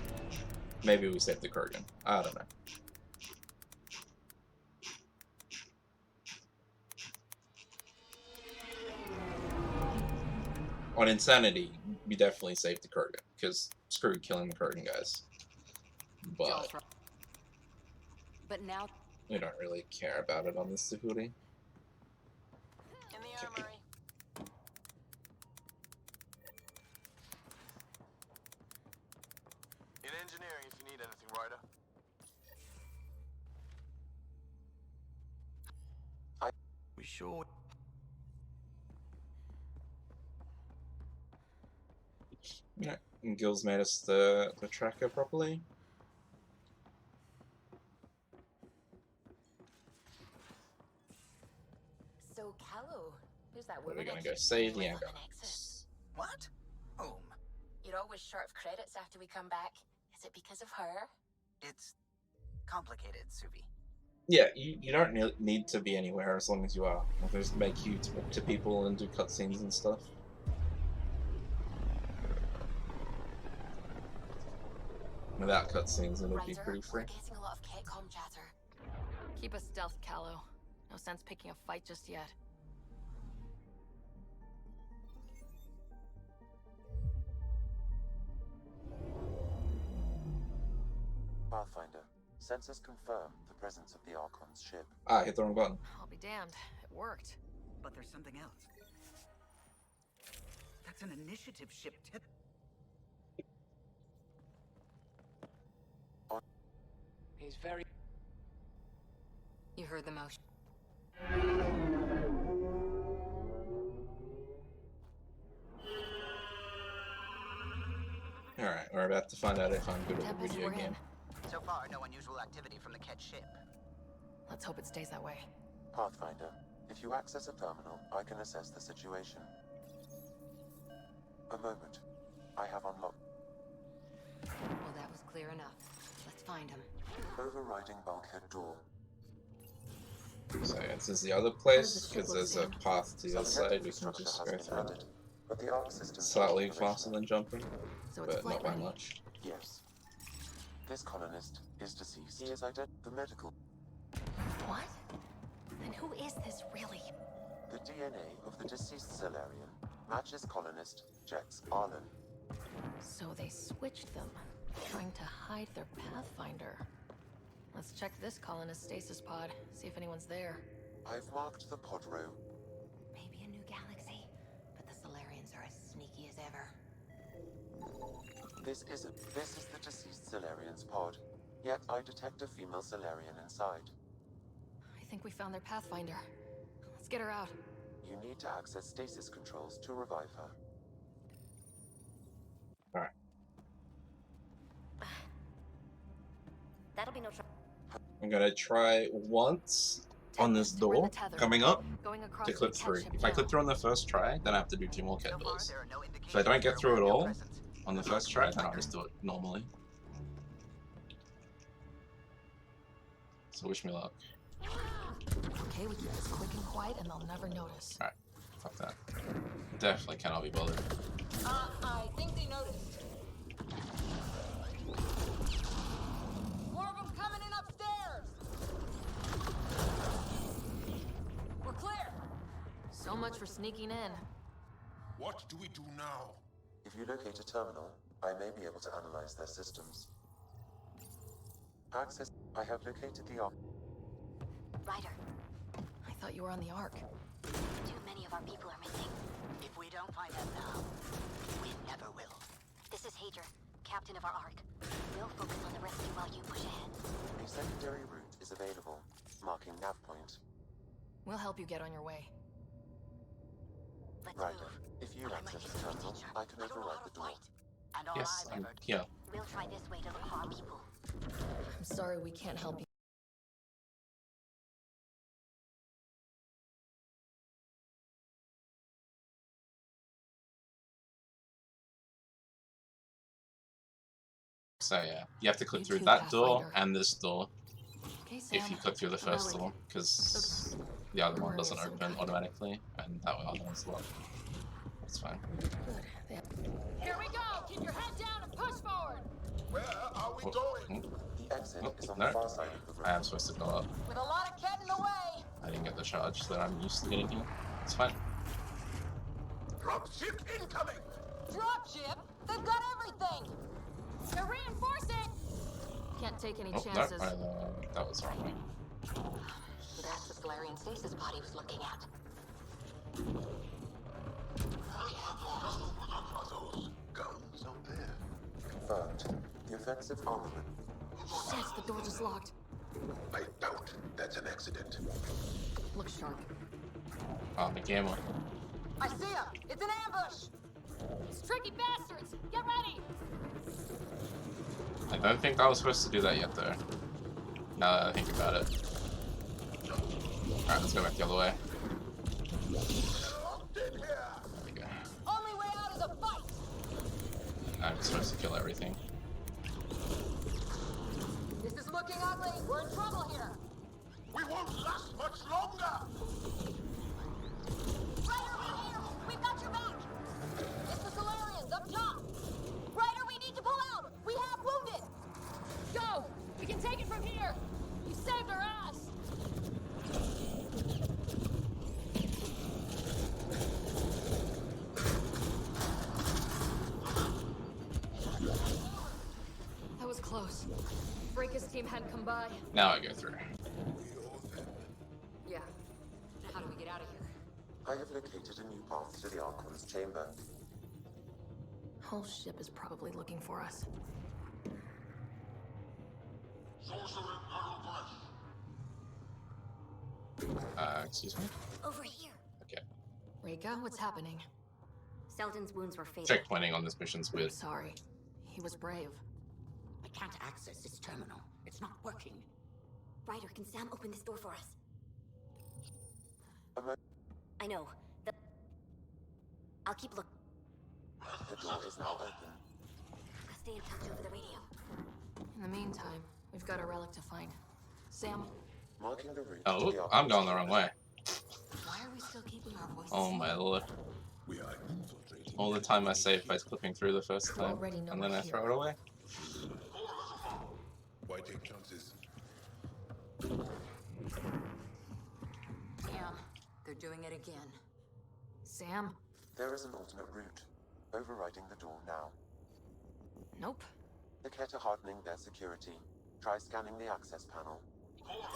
Maybe we save the Krogan. I don't know. On Insanity, we definitely saved the Krogan, because screw killing the Krogan guys. But now we don't really care about it on this difficulty. In the armory. We sure. Yeah, and Gil's made us the tracker properly. So, Callow, who's that We're woman gonna I go keep save playing the with on Andromeda. the Nexus? What? Whom? You're always short of credits after we come back. Is it because of her? It's complicated, Suvi. Yeah, you don't need to be anywhere as long as you are. I'll just make you talk to people and do cutscenes and stuff. Without cutscenes, it'll be pretty free. We're getting a lot of Ketcom chatter. Keep a stealth, Callow. No sense picking a fight just yet. Pathfinder, sensors confirm the presence of the Archon's ship. Ah, hit the wrong button. I'll be damned. It worked. But there's something else. That's an initiative ship. He's very... You heard the motion. Alright, we're about to find out if I'm good at the video game. So far, no unusual activity from the Ket ship. Let's hope it stays that way. Pathfinder, if you access a terminal, I can assess the situation. A moment. I have unlocked. Well, that was clear enough. Let's find him. Overriding bulkhead door. So this is the other place, because there's a path to the other side we can just go through. But the arc system Slightly faster than jumping, So it's but not by ready. much. Yes. This colonist is deceased. He is the medical. What? And who is this really? The DNA of the deceased Solarian matches colonist Jex Arlen. So they switched them, trying to hide their Pathfinder. Let's check this colonist stasis pod, see if anyone's there. I've marked the pod row. Maybe a new galaxy, but the Solarians are as sneaky as ever. This is the deceased Solarian's pod. Yet I detect a female Solarian inside. I think we found their Pathfinder. Let's get her out. You need to access stasis controls to revive her. Alright. That'll be no trouble. I'm gonna try once on this door coming up to clip through. If I clip through on the first try, then I have to do 2 more cat doors. If I don't get through at all on the first try, then I'll just do it normally. So wish me luck. Okay, we keep this quick and quiet and they'll never notice. Alright, fuck that. Definitely cannot be bothered. I think they noticed. More of them coming in upstairs! We're clear! So much for sneaking in. What do we do now? If you locate a terminal, I may be able to analyze their systems. Access. I have located the arc. Ryder, I thought you were on the Ark. too many of our people are missing. If we don't find them now, we never will. This is Hager, captain of our Ark. We'll focus on the rescue while you push ahead. A secondary route is available, marking nav point. We'll help you get on your way. Let's Ryder, move. if you access the terminal, I can override the door. And all Yes, I've I'm ever here. We'll try this way to look for our people. I'm sorry we can't help you. So yeah, you have to clip You through too, that door Pathfinder. and this door Okay, Sam. if you clip through the first door, because the other one doesn't open automatically, and that other one's locked. That's fine. Here we go! Keep your head down and push forward! Where are we going? The exit is on No, the far side of the room. I am supposed to go up. With a lot of getting away! I didn't get the charge that I'm used to getting here. It's fine. Dropship incoming! Dropship? They've got everything! They're reinforcing! Can't take any Oh, chances. no, that was wrong. That's the Solarian stasis pod he was looking at. Are those guns out there? Confirmed. The offensive armament. Shit, the door just locked. I doubt that's an accident. Look sharp. Oh, the camera. I see him! It's an ambush! Tricky bastards! Get ready! I don't think I was supposed to do that yet, though. Now that I think about it. Alright, let's go back the other way. There we go. Only way out is a fight! I'm just supposed to kill everything. This is looking ugly! We're in trouble here! We won't last much longer! Ryder, we're here! We've got your back! It's the Solarians up top! Ryder, we need to pull out! We have wounded! Go! We can take it from here! You saved our ass! That was close. Breaker's team hadn't come by. Now I go through. Yeah. How do we get out of here? I have located a new path to the Archon's chamber. Whole ship is probably looking for us. Excuse me? Over here. Okay. Reka, what's happening? Selden's wounds were fatal. Checkpointing on this mission's weird. Sorry. He was brave. I can't access this terminal. It's not working. Ryder, can Sam open this door for us? A I know. I'll keep looking. The door is now open. I'll stay in touch over the radio. In the meantime, we've got a relic to find. Sam. Marking the route Oh, to the I'm going the wrong way. Why are we still keeping our voices? Oh my lord. We are infiltrating. All the time I saved by clipping through the first time, already know and then we're I throw it away. Why take chances? Sam. They're doing it again. Sam? There is an alternate route, overriding the door now. Nope. The Ket are hardening their security. Try scanning the access panel.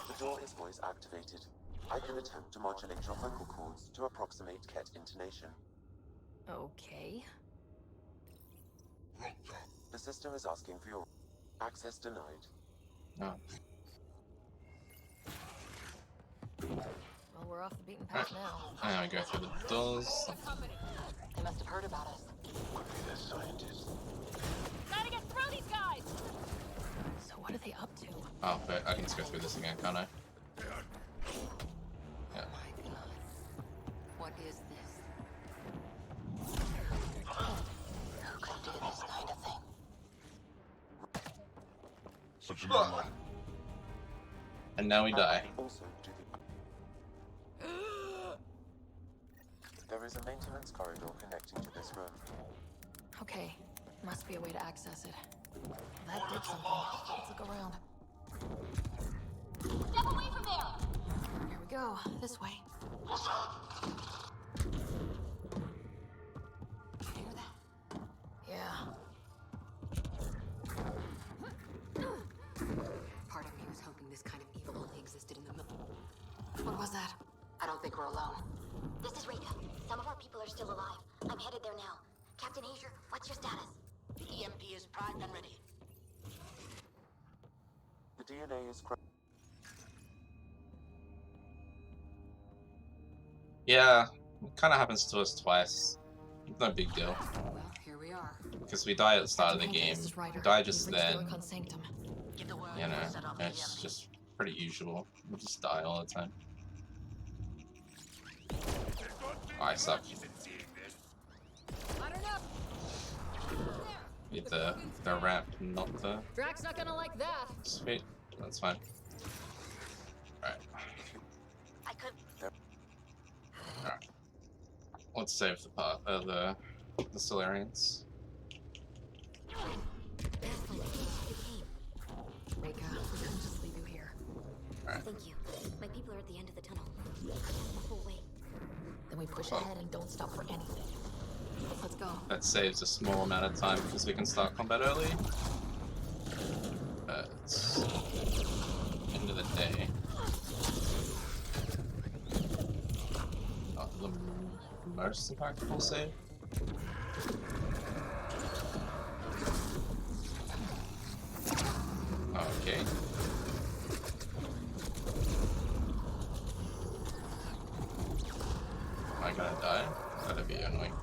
The door is voice activated. I can attempt to modulate your vocal cords to approximate Ket intonation. Okay. The system is asking for your access denied. Oh. Well, we're off the beaten path now. Now I go through the doors. They must have heard about us. Could be the scientist. Gotta get through these guys! So what are they up to? Oh, but I can just go through this again, can't I? Yeah. Oh my god. What is this? Who could do this kind of thing? Such an anomaly. And now we die. Also, there is a maintenance corridor connecting to this room. Okay. Must be a way to access it. That did something. Let's look around. Step away from there! Here we go. This way. Hear that? Yeah. Part of me was hoping this kind of evil only existed in the middle. What was that? I don't think we're alone. This is Reka. Some of our people are still alive. I'm headed there now. Captain Asia, what's your status? The EMP is primed and ready. The DNA is Yeah, it kind of happens to us twice. It's no big deal. Well, here we are. Because we die at the start of the game. We die just then. Give the word You know, we'll set off the it's EMP. just pretty usual. We just die all the time. Oh, I suck. Need the ramp, not the... Drax's not gonna like that. Sweet, that's fine. Alright. I could. Alright. Let's save the part, the Solarians. Reka, we couldn't just leave you here. Alright. Thank you. My people are at the end of the tunnel. The whole way. Then we push ahead and don't stop for anything. Let's go. That saves a small amount of time because we can start combat early. But it's end of the day. Not the most impactful save. Okay. be annoying.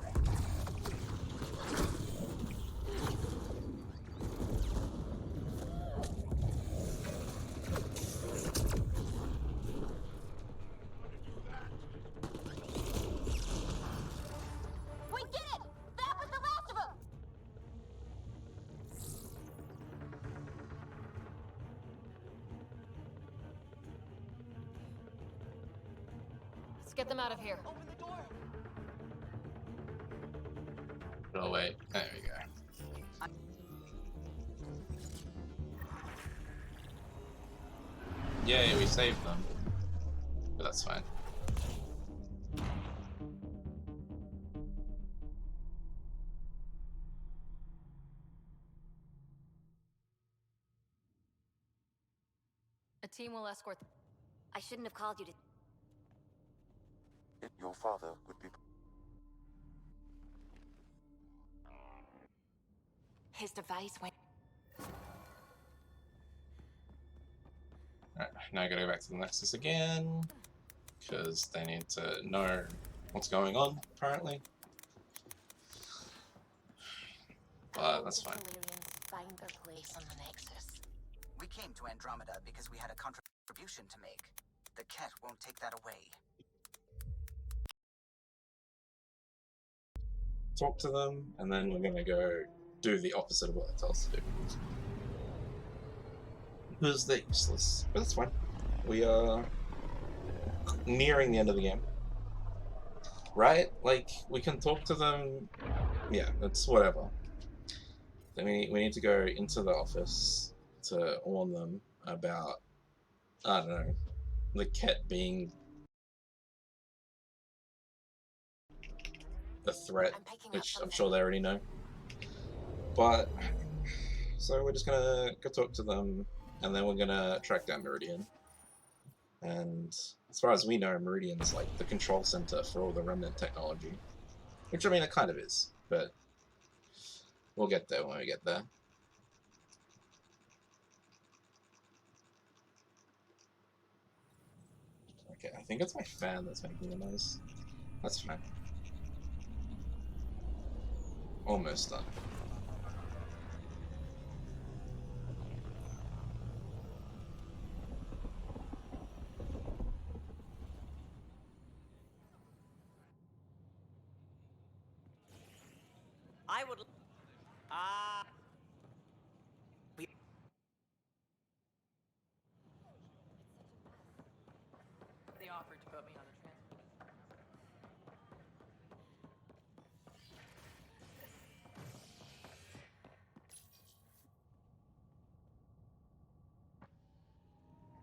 We did it! That was the last of them! Let's get them out of here. Open the door. Oh wait, there we go. Yay, we saved them. But that's fine. A team will escort. I shouldn't have called you to... Your father would be... His device went. Alright, now I gotta go back to the Nexus again. Because they need to know what's going on, apparently. But that's fine. Find their place on the Nexus. We came to Andromeda because we had a contribution to make. The Ket won't take that away. Talk to them, and then we're gonna go do the opposite of what they tell us to do. Because they're useless. But that's fine. We are nearing the end of the game. Right? Like, we can talk to them. Yeah, it's whatever. Then we need to go into the office to warn them about, I don't know, the Ket being a threat, which I'm sure they already know. But, so we're just gonna go talk to them, and then we're gonna track down Meridian. And as far as we know, Meridian's like the control center for all the remnant technology. Which, I mean, it kind of is, but we'll get there when we get there. Okay, I think it's my fan that's making the noise. That's fine. Almost done. I would. They offered to put me on the transport.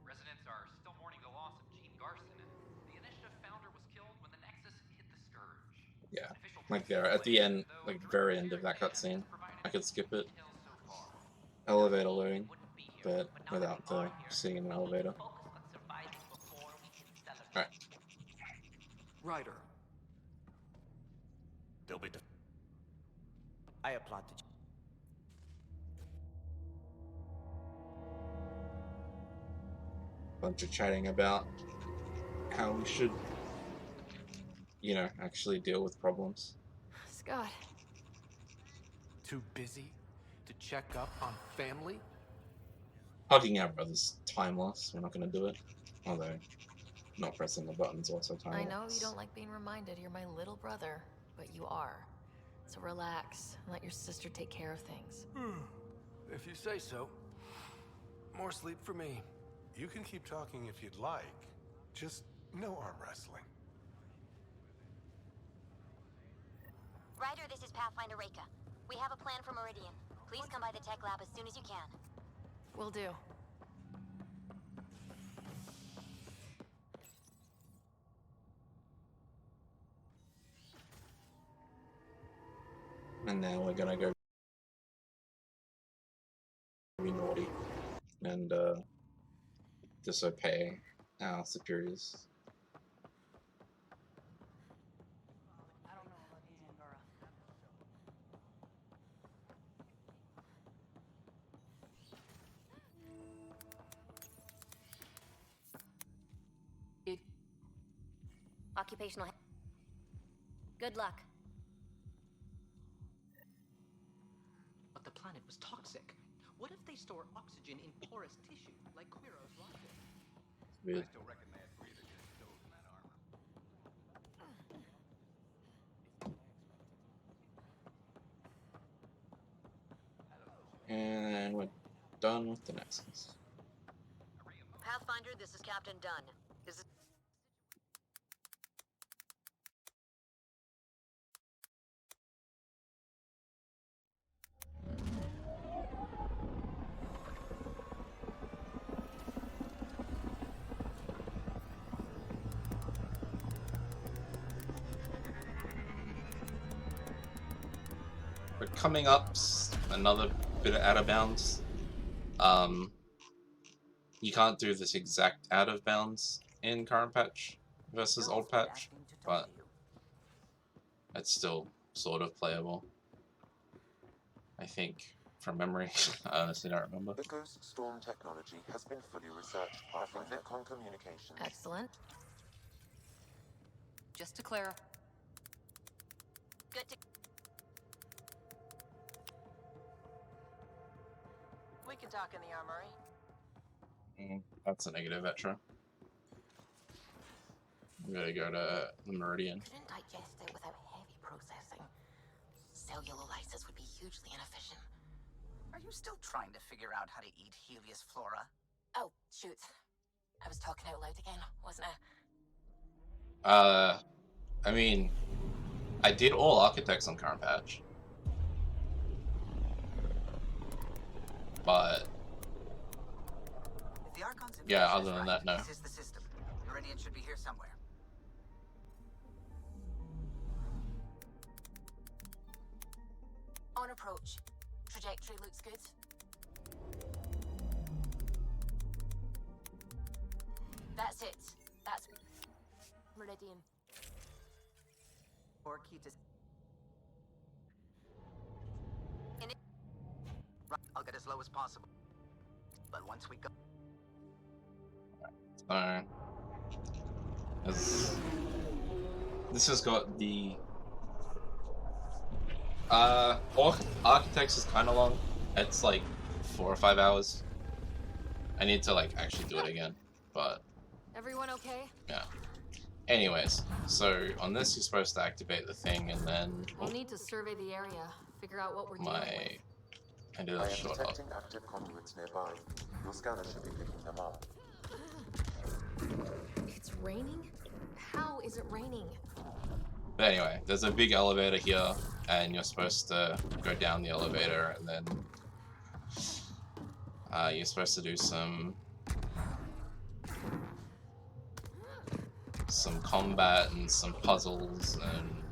Residents are still mourning the loss of Gene Garson. The initiative founder was killed when the Nexus hit the Scourge. Yeah, like there at the end, like very end of that cutscene. I could skip it. Elevator loading, but without the seeing an elevator. Alright. Ryder. They'll be. I applaud the. Bunch of chatting about how we should, you know, actually deal with problems. Scott. Too busy to check up on family? Hugging our brother's time loss. We're not going to do it. Although, not pressing the buttons also time I loss. know you don't like being reminded you're my little brother, but you are. So relax and let your sister take care of things. If you say so. More sleep for me. You can keep talking if you'd like. Just no arm wrestling. Ryder, this is Pathfinder Reika. We have a plan for Meridian. Please come by the tech lab as soon as you can. Will do. And now we're gonna go be naughty and disobey our superiors. I don't know about you, Angara. Occupational. Good luck. was toxic. What if they store oxygen in porous tissue, like Quiro's rifle? Weird. I still reckon they had breathing stoves in that armor. And we're done with the Nexus. Pathfinder, this is Captain Dunn. This is... We're coming up another bit of out of bounds. You can't do this exact out of bounds in current patch versus old patch, but it's still sort of playable. I think, from memory. I honestly don't remember. The Ghost Storm technology has been fully researched by Vicon Communications. Excellent. Just to clear. Good to... We can talk in the armory. That's a negative, Etra. I'm gonna go to the Meridian. Couldn't digest it without heavy processing. Cellulolysis would be hugely inefficient. Are you still trying to figure out how to eat Helios flora? Oh, shoot. I was talking out loud again, wasn't I I? mean, I did all architects on current patch. But If the Archon's yeah, information other is than right, that, no. This is the system. Meridian should be here somewhere. On approach. Trajectory looks good. That's it. That's Meridian. Or key to... Right, I'll get as low as possible. But once we go... Alright. This has got the... Architects is kind of long. It's like 4 or 5 hours. I need to like actually do it again, but Everyone okay? yeah. Anyways, so on this you're supposed to activate the thing and then We'll need to survey the area, figure out what we're dealing with. I did I a am short detecting active conduits nearby. Your scanner should be picking them up. It's raining? How is it raining? But anyway, there's a big elevator here, and you're supposed to go down the elevator, and then you're supposed to do some combat and some puzzles and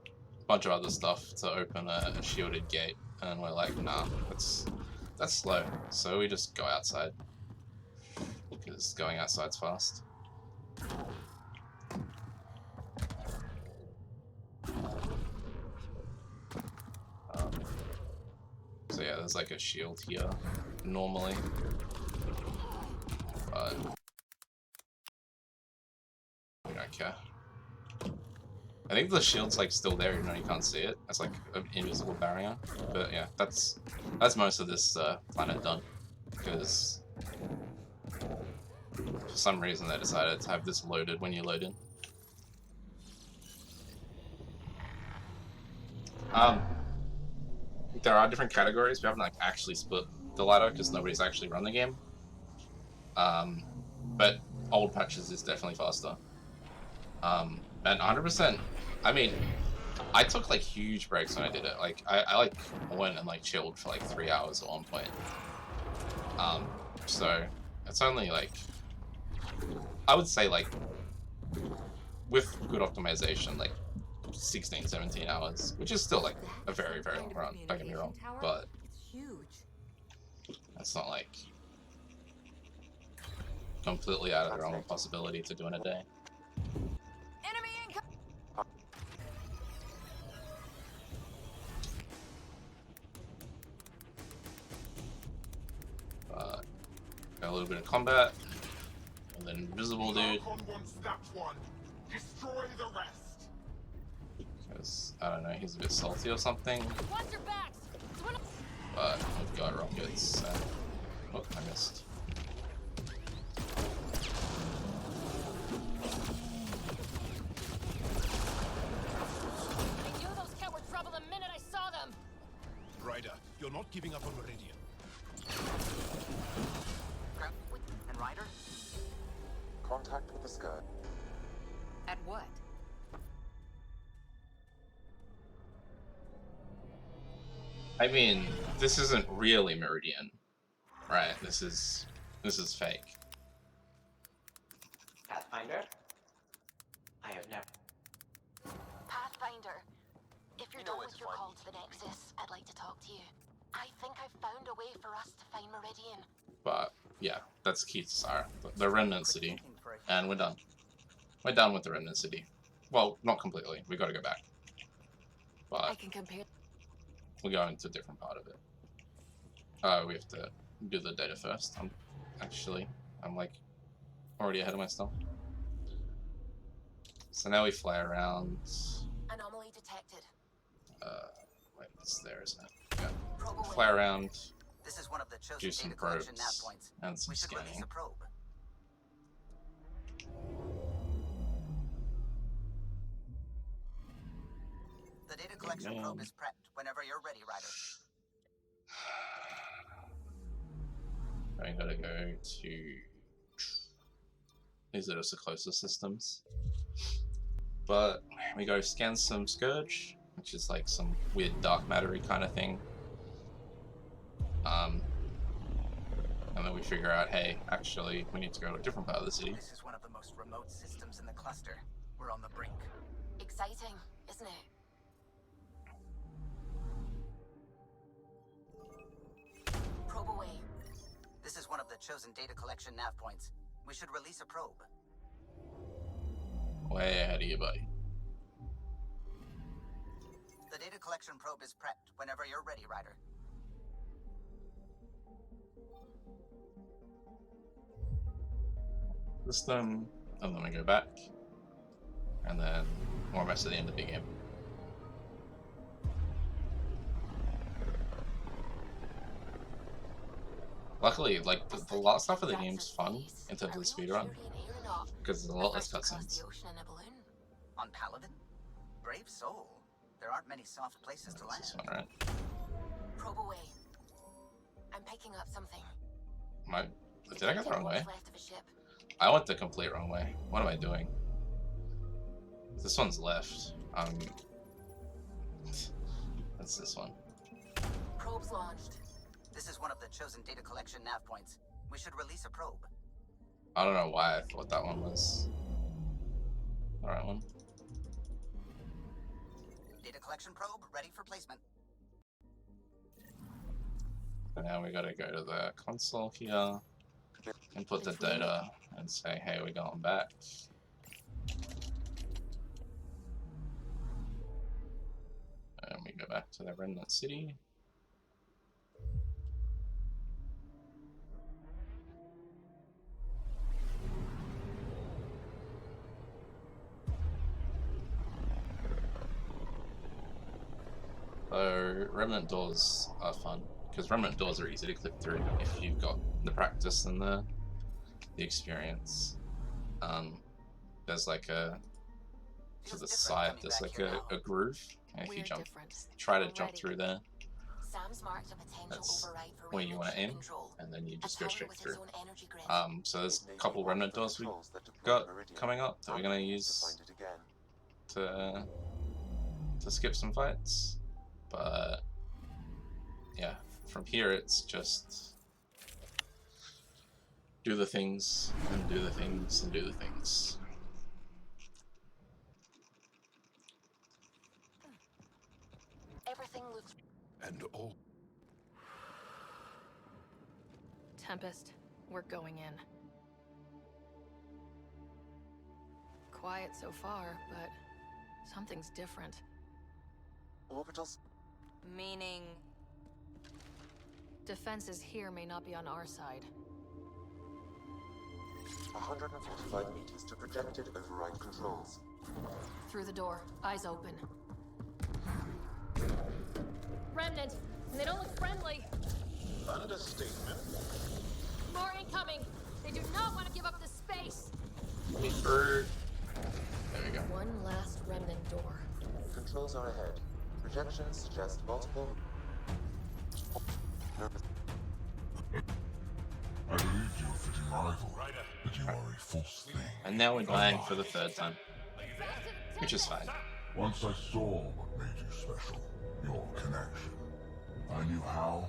a bunch of other stuff to open a shielded gate. And we're like, nah, that's slow. So we just go outside because going outside's fast. So yeah, there's like a shield here normally, but we don't care. I think the shield's like still there even though you can't see it. It's like an invisible barrier. But yeah, that's most of this planet done. Because for some reason they decided to have this loaded when you load in. There are different categories. We haven't like actually split the ladder because nobody's actually run the game. But old patches is definitely faster. And 100%. I mean, I took like huge breaks when I did it. Like I like went and like chilled for like 3 hours at one point. So it's only like, I would say like with good optimization, like 16, 17 hours, which is still like a very, very long run, don't get me wrong, but it's not like completely out of the realm of possibility to do in a day. Enemy income! Got a little bit of combat, and then invisible dude. Destroy the rest. Because I don't know, he's a bit salty or something. Watch your backs! but we've got rockets. Oh, I missed. I knew those cat were trouble the minute I saw them. Ryder, you're not giving up on Meridian. And Ryder? Contact with the skirt. At what? I mean, this isn't really Meridian, right? This is fake. Pathfinder? I have never... Pathfinder, if you're done with your call to the Nexus, I'd like to talk to you. I think I've found a way for us to find Meridian. But yeah, that's Kadara, the Remnant City, and we're done. We're done with the Remnant City. Well, not completely. We got to go back, but I can compare. we'll go into a different part of it. We have to do the data first. I'm like already ahead of myself. So now we fly around. Anomaly detected. Wait, it's there, isn't it? Yeah. Fly around. This is one of the chosen Do some data collection nav probes points. and some We should release scanning. a probe. The data collection probe is prepped. Whenever you're ready, Ryder. I gotta go to. These are just the closest systems. But we go scan some Scourge, which is like some weird dark mattery kind of thing. And then we figure out, hey, actually, we need to go to a different part of the city. This is one of the most remote systems in the cluster. We're on the brink. Exciting, isn't it? Probe away. This is one of the chosen data collection nav points. We should release a probe. Way ahead of you, buddy. The data collection probe is prepped. Whenever you're ready, Ryder. System, and then we go back, and then more or less at the end of the game. Luckily, like the last half of the game's fun in terms of the speedrun, because there's a lot less cutscenes. On Paladin? Brave soul. There aren't many soft places to land. This one, right? Probe away. I'm picking up something. Did I go the wrong way? Left of a ship. I went the complete wrong way. What am I doing? This one's left. That's this one. Probe's launched. This is one of the chosen data collection nav points. We should release a probe. I don't know why I thought that one was the right one. Data collection probe ready for placement. So now we gotta go to the console here, input the data, and say, hey, we're going back. And we go back to the Remnant City. So Remnant doors are fun, because Remnant doors are easy to click through if you've got the practice and the experience. There's like to the side, there's like a groove, and if you try to jump through there, that's where you want to aim, and then you just go straight through. So there's a couple Remnant doors we've got coming up that we're going to use to skip some fights. But yeah, from here it's just do the things and do the things and do the things. Everything looks... And all. Tempest, we're going in. Quiet so far, but something's different. Orbitals? Meaning... Defenses here may not be on our side. 145 meters to projected override controls. Through the door, eyes open. Remnant, And they don't look friendly. Understatement. More incoming. They do not want to give up the space. Bird. There we go. One last remnant door. Controls are ahead. Projections suggest multiple. I believed you were fitting rival, but you are a false thing. And now we're dying for the third time. Which is fine. Once I saw what made you special, your connection. I knew how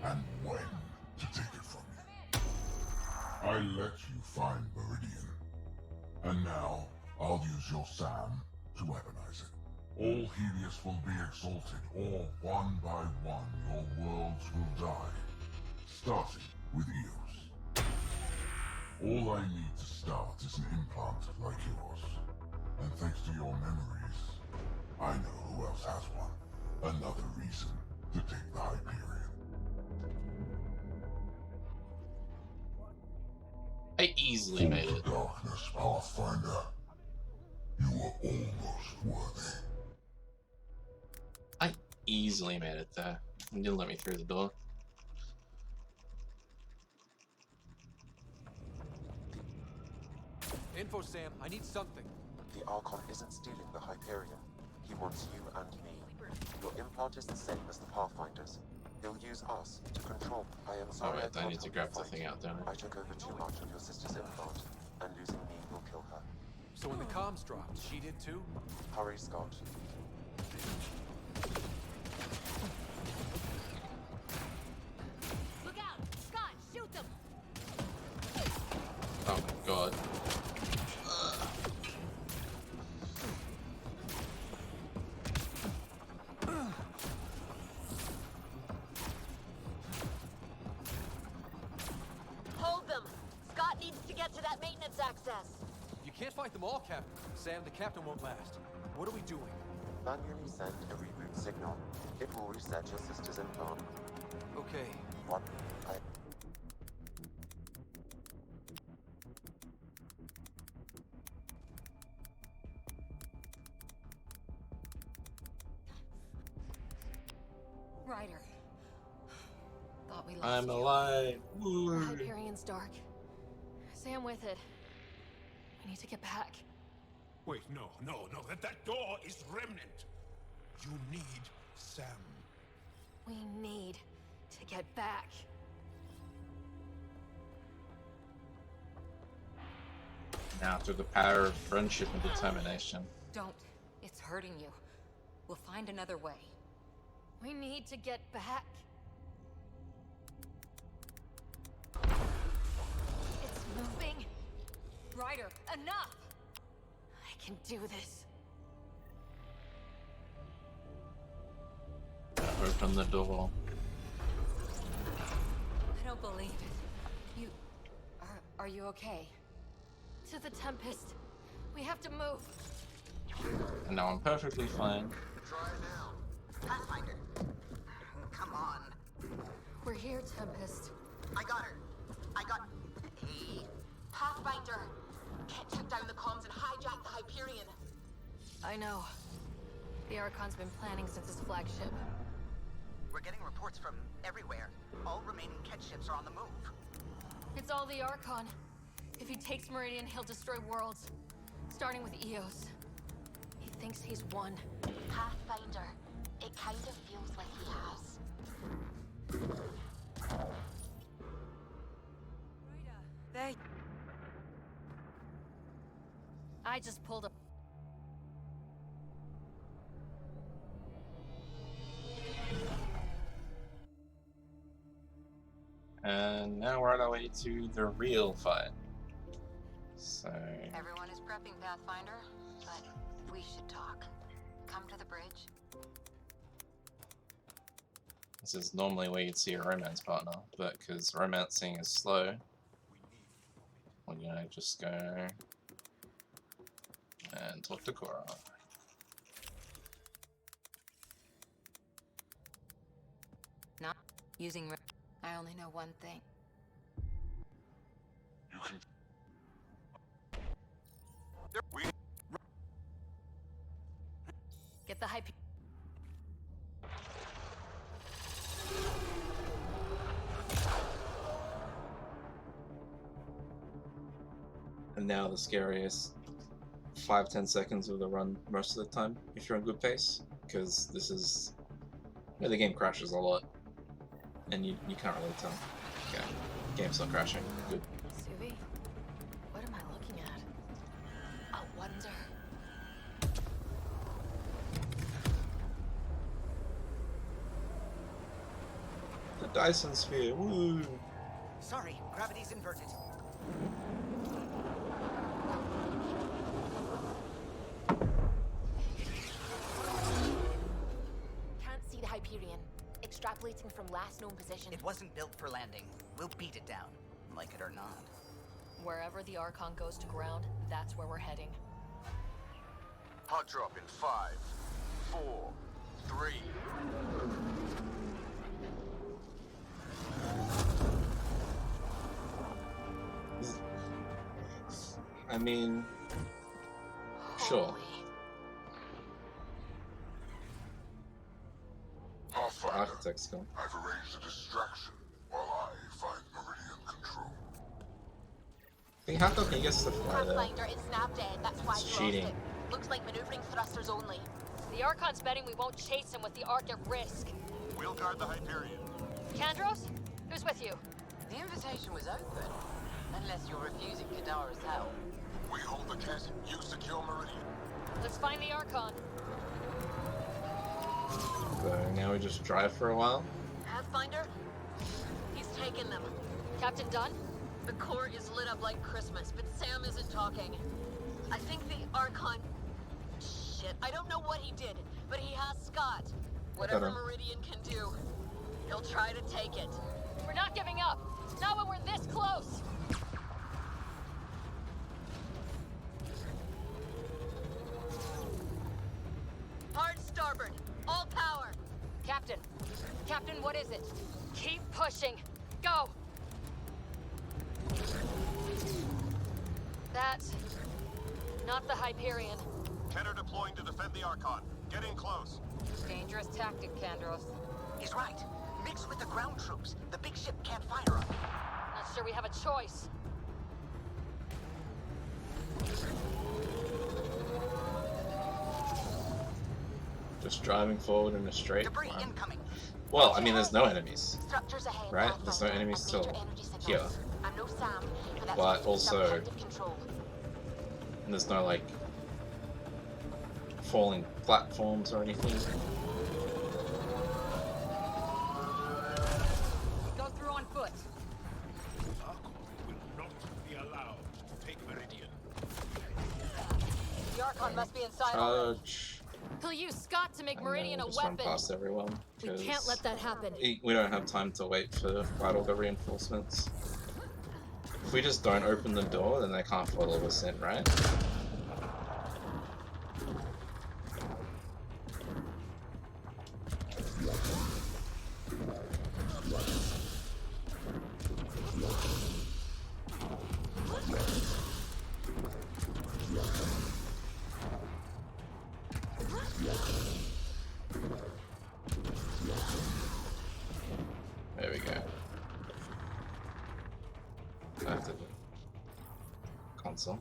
and when to take it from you. I let you find Meridian. And now, I'll use your SAM to weaponize it. All Helios will be exalted, or one by one your worlds will die. Starting with Eos. All I need to start is an implant like yours. And thanks to your memories, I know who else has one. Another reason to take the Hyperion. I easily made it. Darkness, Pathfinder. You were almost worthy. I easily made it there. You didn't let me through the door. Info, Sam. I need something. The Archon isn't stealing the Hyperion. He wants you and me. Your implant is the same as the Pathfinder's. He'll use us to control. I am sorry. Oh wait, I need to grab the thing out, don't I? I took over too much of your sister's implant, and losing me will kill her. So when the comms dropped, she did too? Hurry, Scott. Look out! Scott, shoot them! Oh my god. Hold them! Scott needs to get to that maintenance access. You can't fight them all, Captain. Sam, the captain won't last. What are we doing? Manually send a reboot signal. It will reset your sister's implant. Okay. What? Ryder. Thought we lost I'm you. alive. The Woo. Hyperion's dark. Sam with it. We need to get back. Wait, no. That door is remnant. You need Sam. We need to get back. Now through the power of friendship and determination. Don't. It's hurting you. We'll find another way. We need to get back. It's moving. Ryder, enough! I can do this. Open the door. I don't believe it. You... Are you okay? To the Tempest. We have to move. And now I'm perfectly fine. Try now. Pathfinder. Come on. We're here, Tempest. I got her. I got... Hey. Pathfinder! Kit took down the comms and hijacked the Hyperion. I know. The Archon's been planning since his flagship. We're getting reports from everywhere. All remaining Ket ships are on the move. It's all the Archon. If he takes Meridian, he'll destroy worlds. Starting with Eos. He thinks he's won. Pathfinder. It kind of feels like he has. They... I just pulled a... And now we're on our way to the real fight. So... Everyone is prepping, Pathfinder, but we should talk. Come to the bridge. This is normally where you'd see a romance partner, but because romancing is slow, we're gonna just go and talk to Cora. Not using... I only know one thing. You can... Get the Hyperion. And now the scariest 5-10 seconds of the run most of the time if you're on good pace, because this is where the game crashes a lot, and you can't really tell. Okay, game's not crashing. Good. Suvi, what am I looking at? A wonder. The Dyson Sphere, woo! Sorry, gravity's inverted. Can't see the Hyperion. Extrapolating from last known position. It wasn't built for landing. We'll beat it down, like it or not. Wherever the Archon goes to ground, that's where we're heading. Hot drop in 5, 4, 3. I mean, sure. The architect's gone. I've arranged a distraction while I find Meridian control. Hey, how come he gets to fly there? Pathfinder is snap dead, that's why It's we cheating. lost it. Looks like maneuvering thrusters only. The Archon's betting we won't chase him with the Ark at risk. We'll guard the Hyperion. Kandros? Who's with you? The invitation was open, unless you're refusing Kadara's help. We hold the kit, you secure Meridian. Let's find the Archon. So now we just drive for a while. Pathfinder? He's taken them. Captain Dunn? The core is lit up like Christmas, but Sam isn't talking. I think the Archon... Shit, I don't know what he did, but he has Scott. Whatever Meridian can do, he'll try to take it. We're not giving up. Not when we're this close. Hard starboard. All power. Captain. Captain, what is it? Keep pushing. Go. That's not the Hyperion. Kenner deploying to defend the Archon. Get in close. Dangerous tactic, Kandros. He's right. Mix with the ground troops. The big ship can't fire up. Not sure we have a choice. Just driving forward in a straight Debris line. incoming. Well, I mean, there's no enemies, Structures ahead. right? There's no enemies still here. I'm no Sam, but that's But also, subjective control. there's no, like, falling platforms or anything. Go through on foot. Archon will not be allowed to take Meridian. The Archon must be inside. Charge. He'll use Scott to make Meridian a Just run weapon. past everyone. We can't let that happen. We don't have time to wait for vital the reinforcements. If we just don't open the door, then they can't follow us in, right? There we go. Back to the console.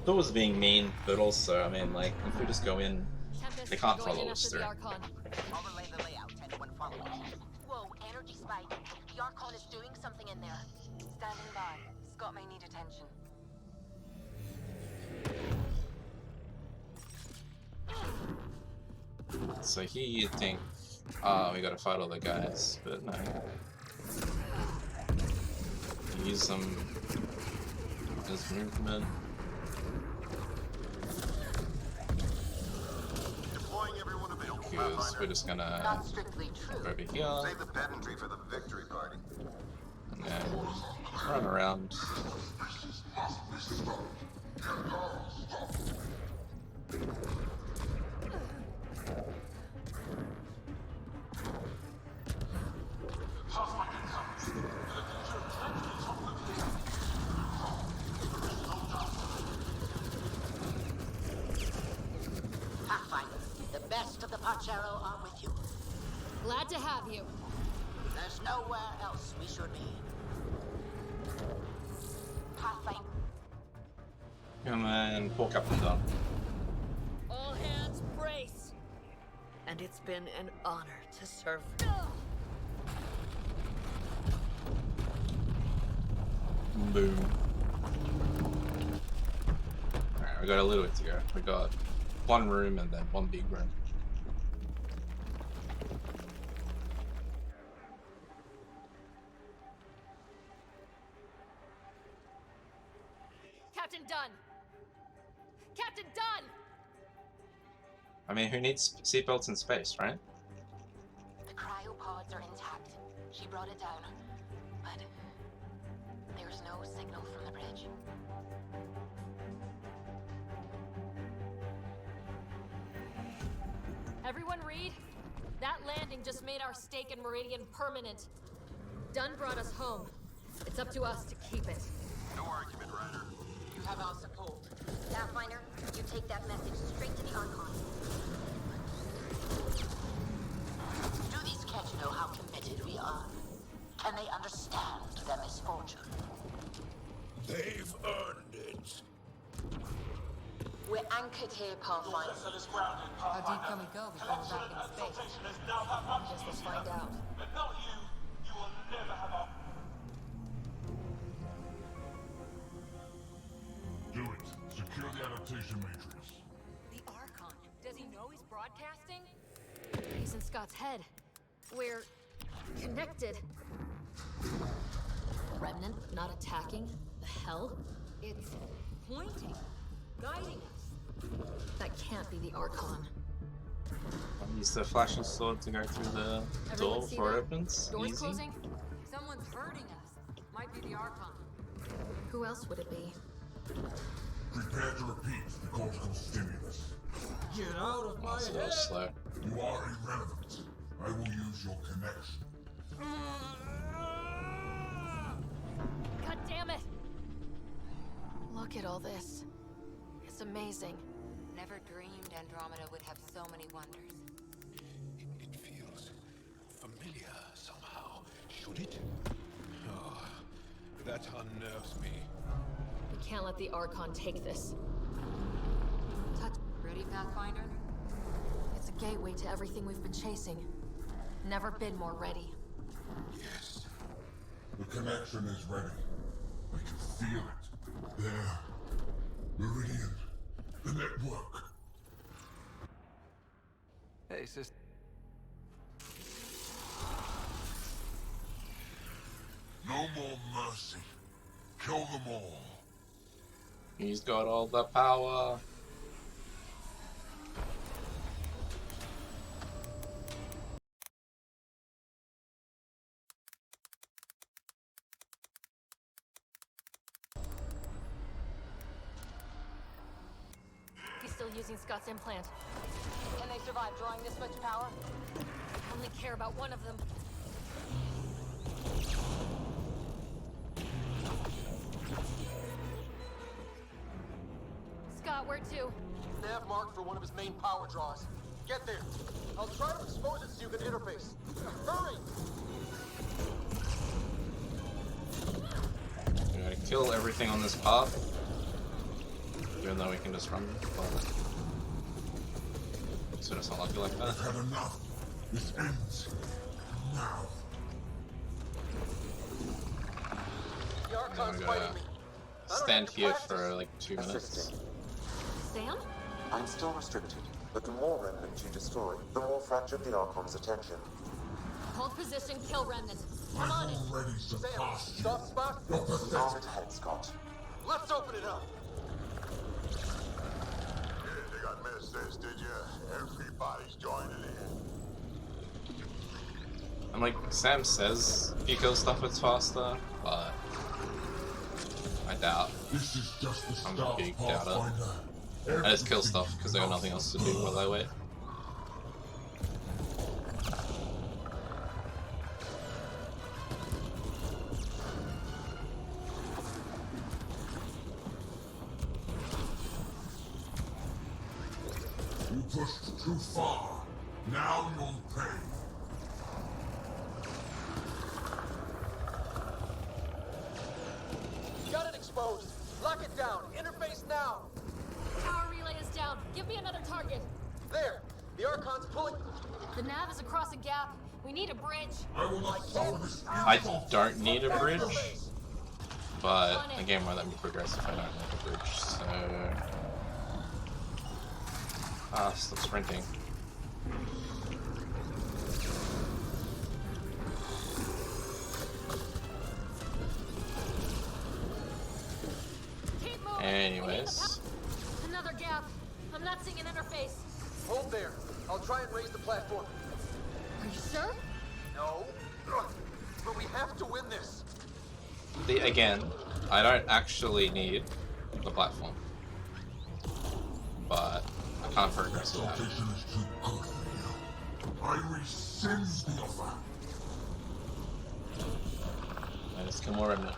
Door's being mean, but also, I mean, like, if we just go in, they can't follow us through. I'll relay the layout to anyone following. Whoa, energy spike. The Archon is doing something in there. Standing by. Scott may need attention. So here you think, we gotta fight all the guys, but no. Use some as movement. Deploying everyone available. Because we're just gonna Not strictly true. over here Save the pedantry for the victory party. and then run around. Pathfinder, the best of the Pachero are with you. Glad to have you. There's nowhere else we should be. Pathfinder. Come on, poor Captain Dunn. All hands brace. And it's been an honor to serve. Boom. Alright, we got a little bit to go. We got one room and then one big room. Captain Dunn! Captain Dunn! I mean, who needs seatbelts in space, right? The cryopods are intact. She brought it down. But there's no signal from the bridge. Everyone read? That landing just made our stake in Meridian permanent. Dunn brought us home. It's up to us to keep it. No argument, Ryder. You have our support. Pathfinder, you take that message straight to the Archon. Do these cats know how committed we are? Can they understand their misfortune? They've earned it. We're anchored here, Pathfinder. How deep can we go before we're back in space? Guess we'll find out. Do it. Secure the adaptation matrix. The Archon. Does he know he's broadcasting? He's in Scott's head. We're connected. Remnant not attacking? The hell? It's pointing, guiding us. That can't be the Archon. I'll use the flashing sword to go through the door before it opens. Doors Easy. closing? Someone's hurting us. Might be the Archon. Who else would it be? Prepare to repeat the cortical stimulus. Get out of my So head! slow. You are irrelevant. I will use your connection. God damn it! Look at all this. It's amazing. Never dreamed Andromeda would have so many wonders. It feels familiar somehow. Should it? Oh, that unnerves me. We can't let the Archon take this. Touch. Ready, Pathfinder? It's a gateway to everything we've been chasing. Never been more ready. Yes. The connection is ready. I can feel it. There. Meridian. The network. Hey, sister. No more mercy. Kill them all. He's got all the power. He's still using Scott's implant. Can they survive drawing this much power? I only care about one of them. Scott, where to? Nav marked for one of his main power draws. Get there. I'll try to expose it so you can interface. Hurry! We're gonna kill everything on this path. Even though we can just run, but so it's not lucky like that. I've had enough. This ends now. The Archon's I'm fighting gonna me. stand here for like 2 minutes. Assisting. Sam? I'm still restricted, but the more remnant you destroy, the more fractured the Archon's attention. Hold position, kill Remnant. I'm on it. Already surpassed you. Soft spot? You're pathetic. On ahead, Scott. Let's open it up. You didn't think I'd miss this, did you? Everybody's joining in. And like Sam says, he kills stuff that's faster, but I doubt. This is just the I'm a start, big doubter. Pathfinder. I just kill stuff because they got nothing else to do while I wait. You pushed too far. Now you'll pay. Lock it down. Interface now. Power relay is down. Give me another target. There. The Archon's pulling. The nav is across a gap. We need a bridge. I will not follow this. I don't need a bridge, but the game won't let me progress if I don't need a bridge, so... Ah, stop sprinting. Keep moving. Anyways. Another gap. I'm not seeing an interface. Hold there. I'll try and raise the platform. Are you sure? No. But we have to win this. Again, I don't actually need the platform. But I can't progress without it. Is too good for you. I rescind the offer. Let's kill more remnant.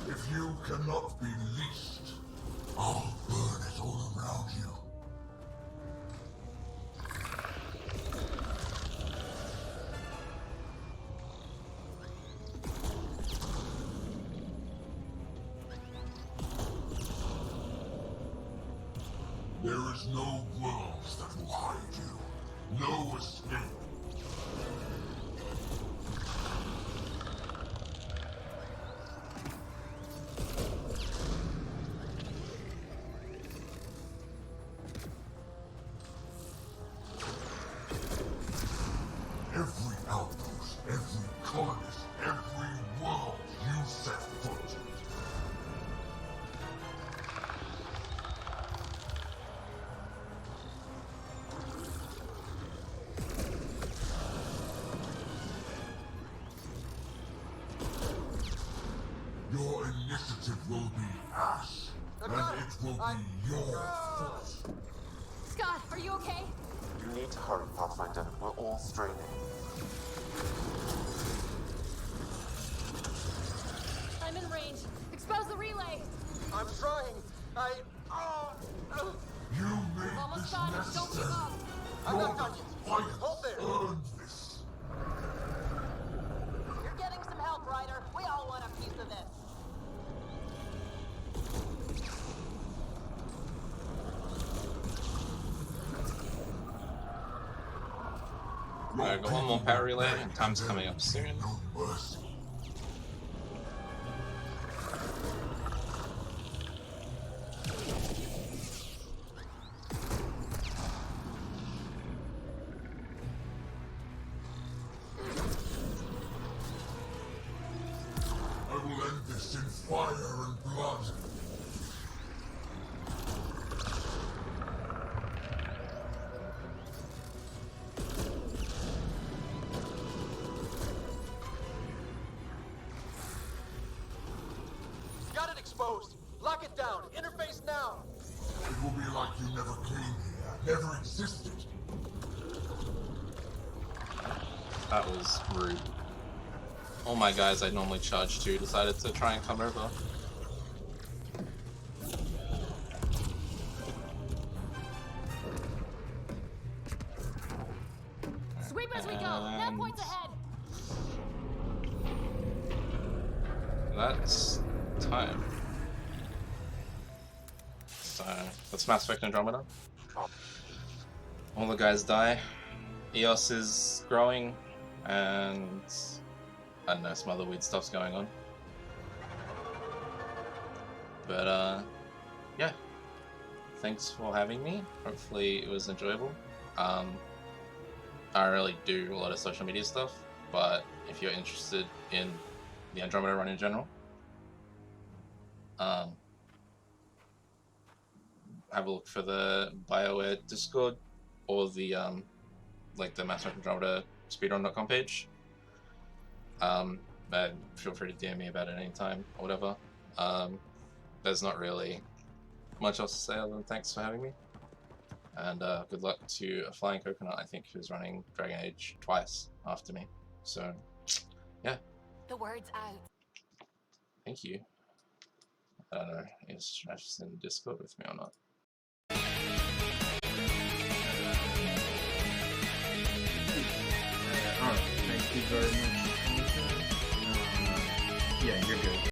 If you cannot be leased, I'll burn it all around you. There is no worlds that will hide you. No escape. Every outpost, every colonist, every world you set foot. Your initiative will be ash, and it will be your fault. Scott, are you okay? You need to hurry, Pathfinder. We're all straining. I'm in range. Expose the relay. I'm trying. You made Almost this done. Don't give necessary. up. I'm not done yet. Fighters Hold there. earned this. You're getting some help, Ryder. We all want a piece of this. Alright, got one more power relay, and time's coming up soon. No mercy. I will end this in fire and blood. Got it exposed. Lock it down. Interface now. It will be like you never came here, never existed. That was rude. All my guys I normally charge to decided to try and come over. Sweep as we go. Nav points ahead. That's time. So, let's Mass Effect Andromeda. All the guys die. EOS is growing, and I don't know, some other weird stuff's going on. But, yeah. Thanks for having me. Hopefully it was enjoyable. I don't really do a lot of social media stuff, but if you're interested in the Andromeda run in general, have a look for the Bioware Discord or the like the Mass Effect Andromeda speedrun.com page. And feel free to DM me about it anytime or whatever. There's not really much else to say other than thanks for having me. And good luck to a Flying Coconut, I think, who's running Dragon Age twice after me. So, yeah. The word's out. Thank you. I don't know, is Trash in Discord with me or not? Thank you very much. Yeah, you're good.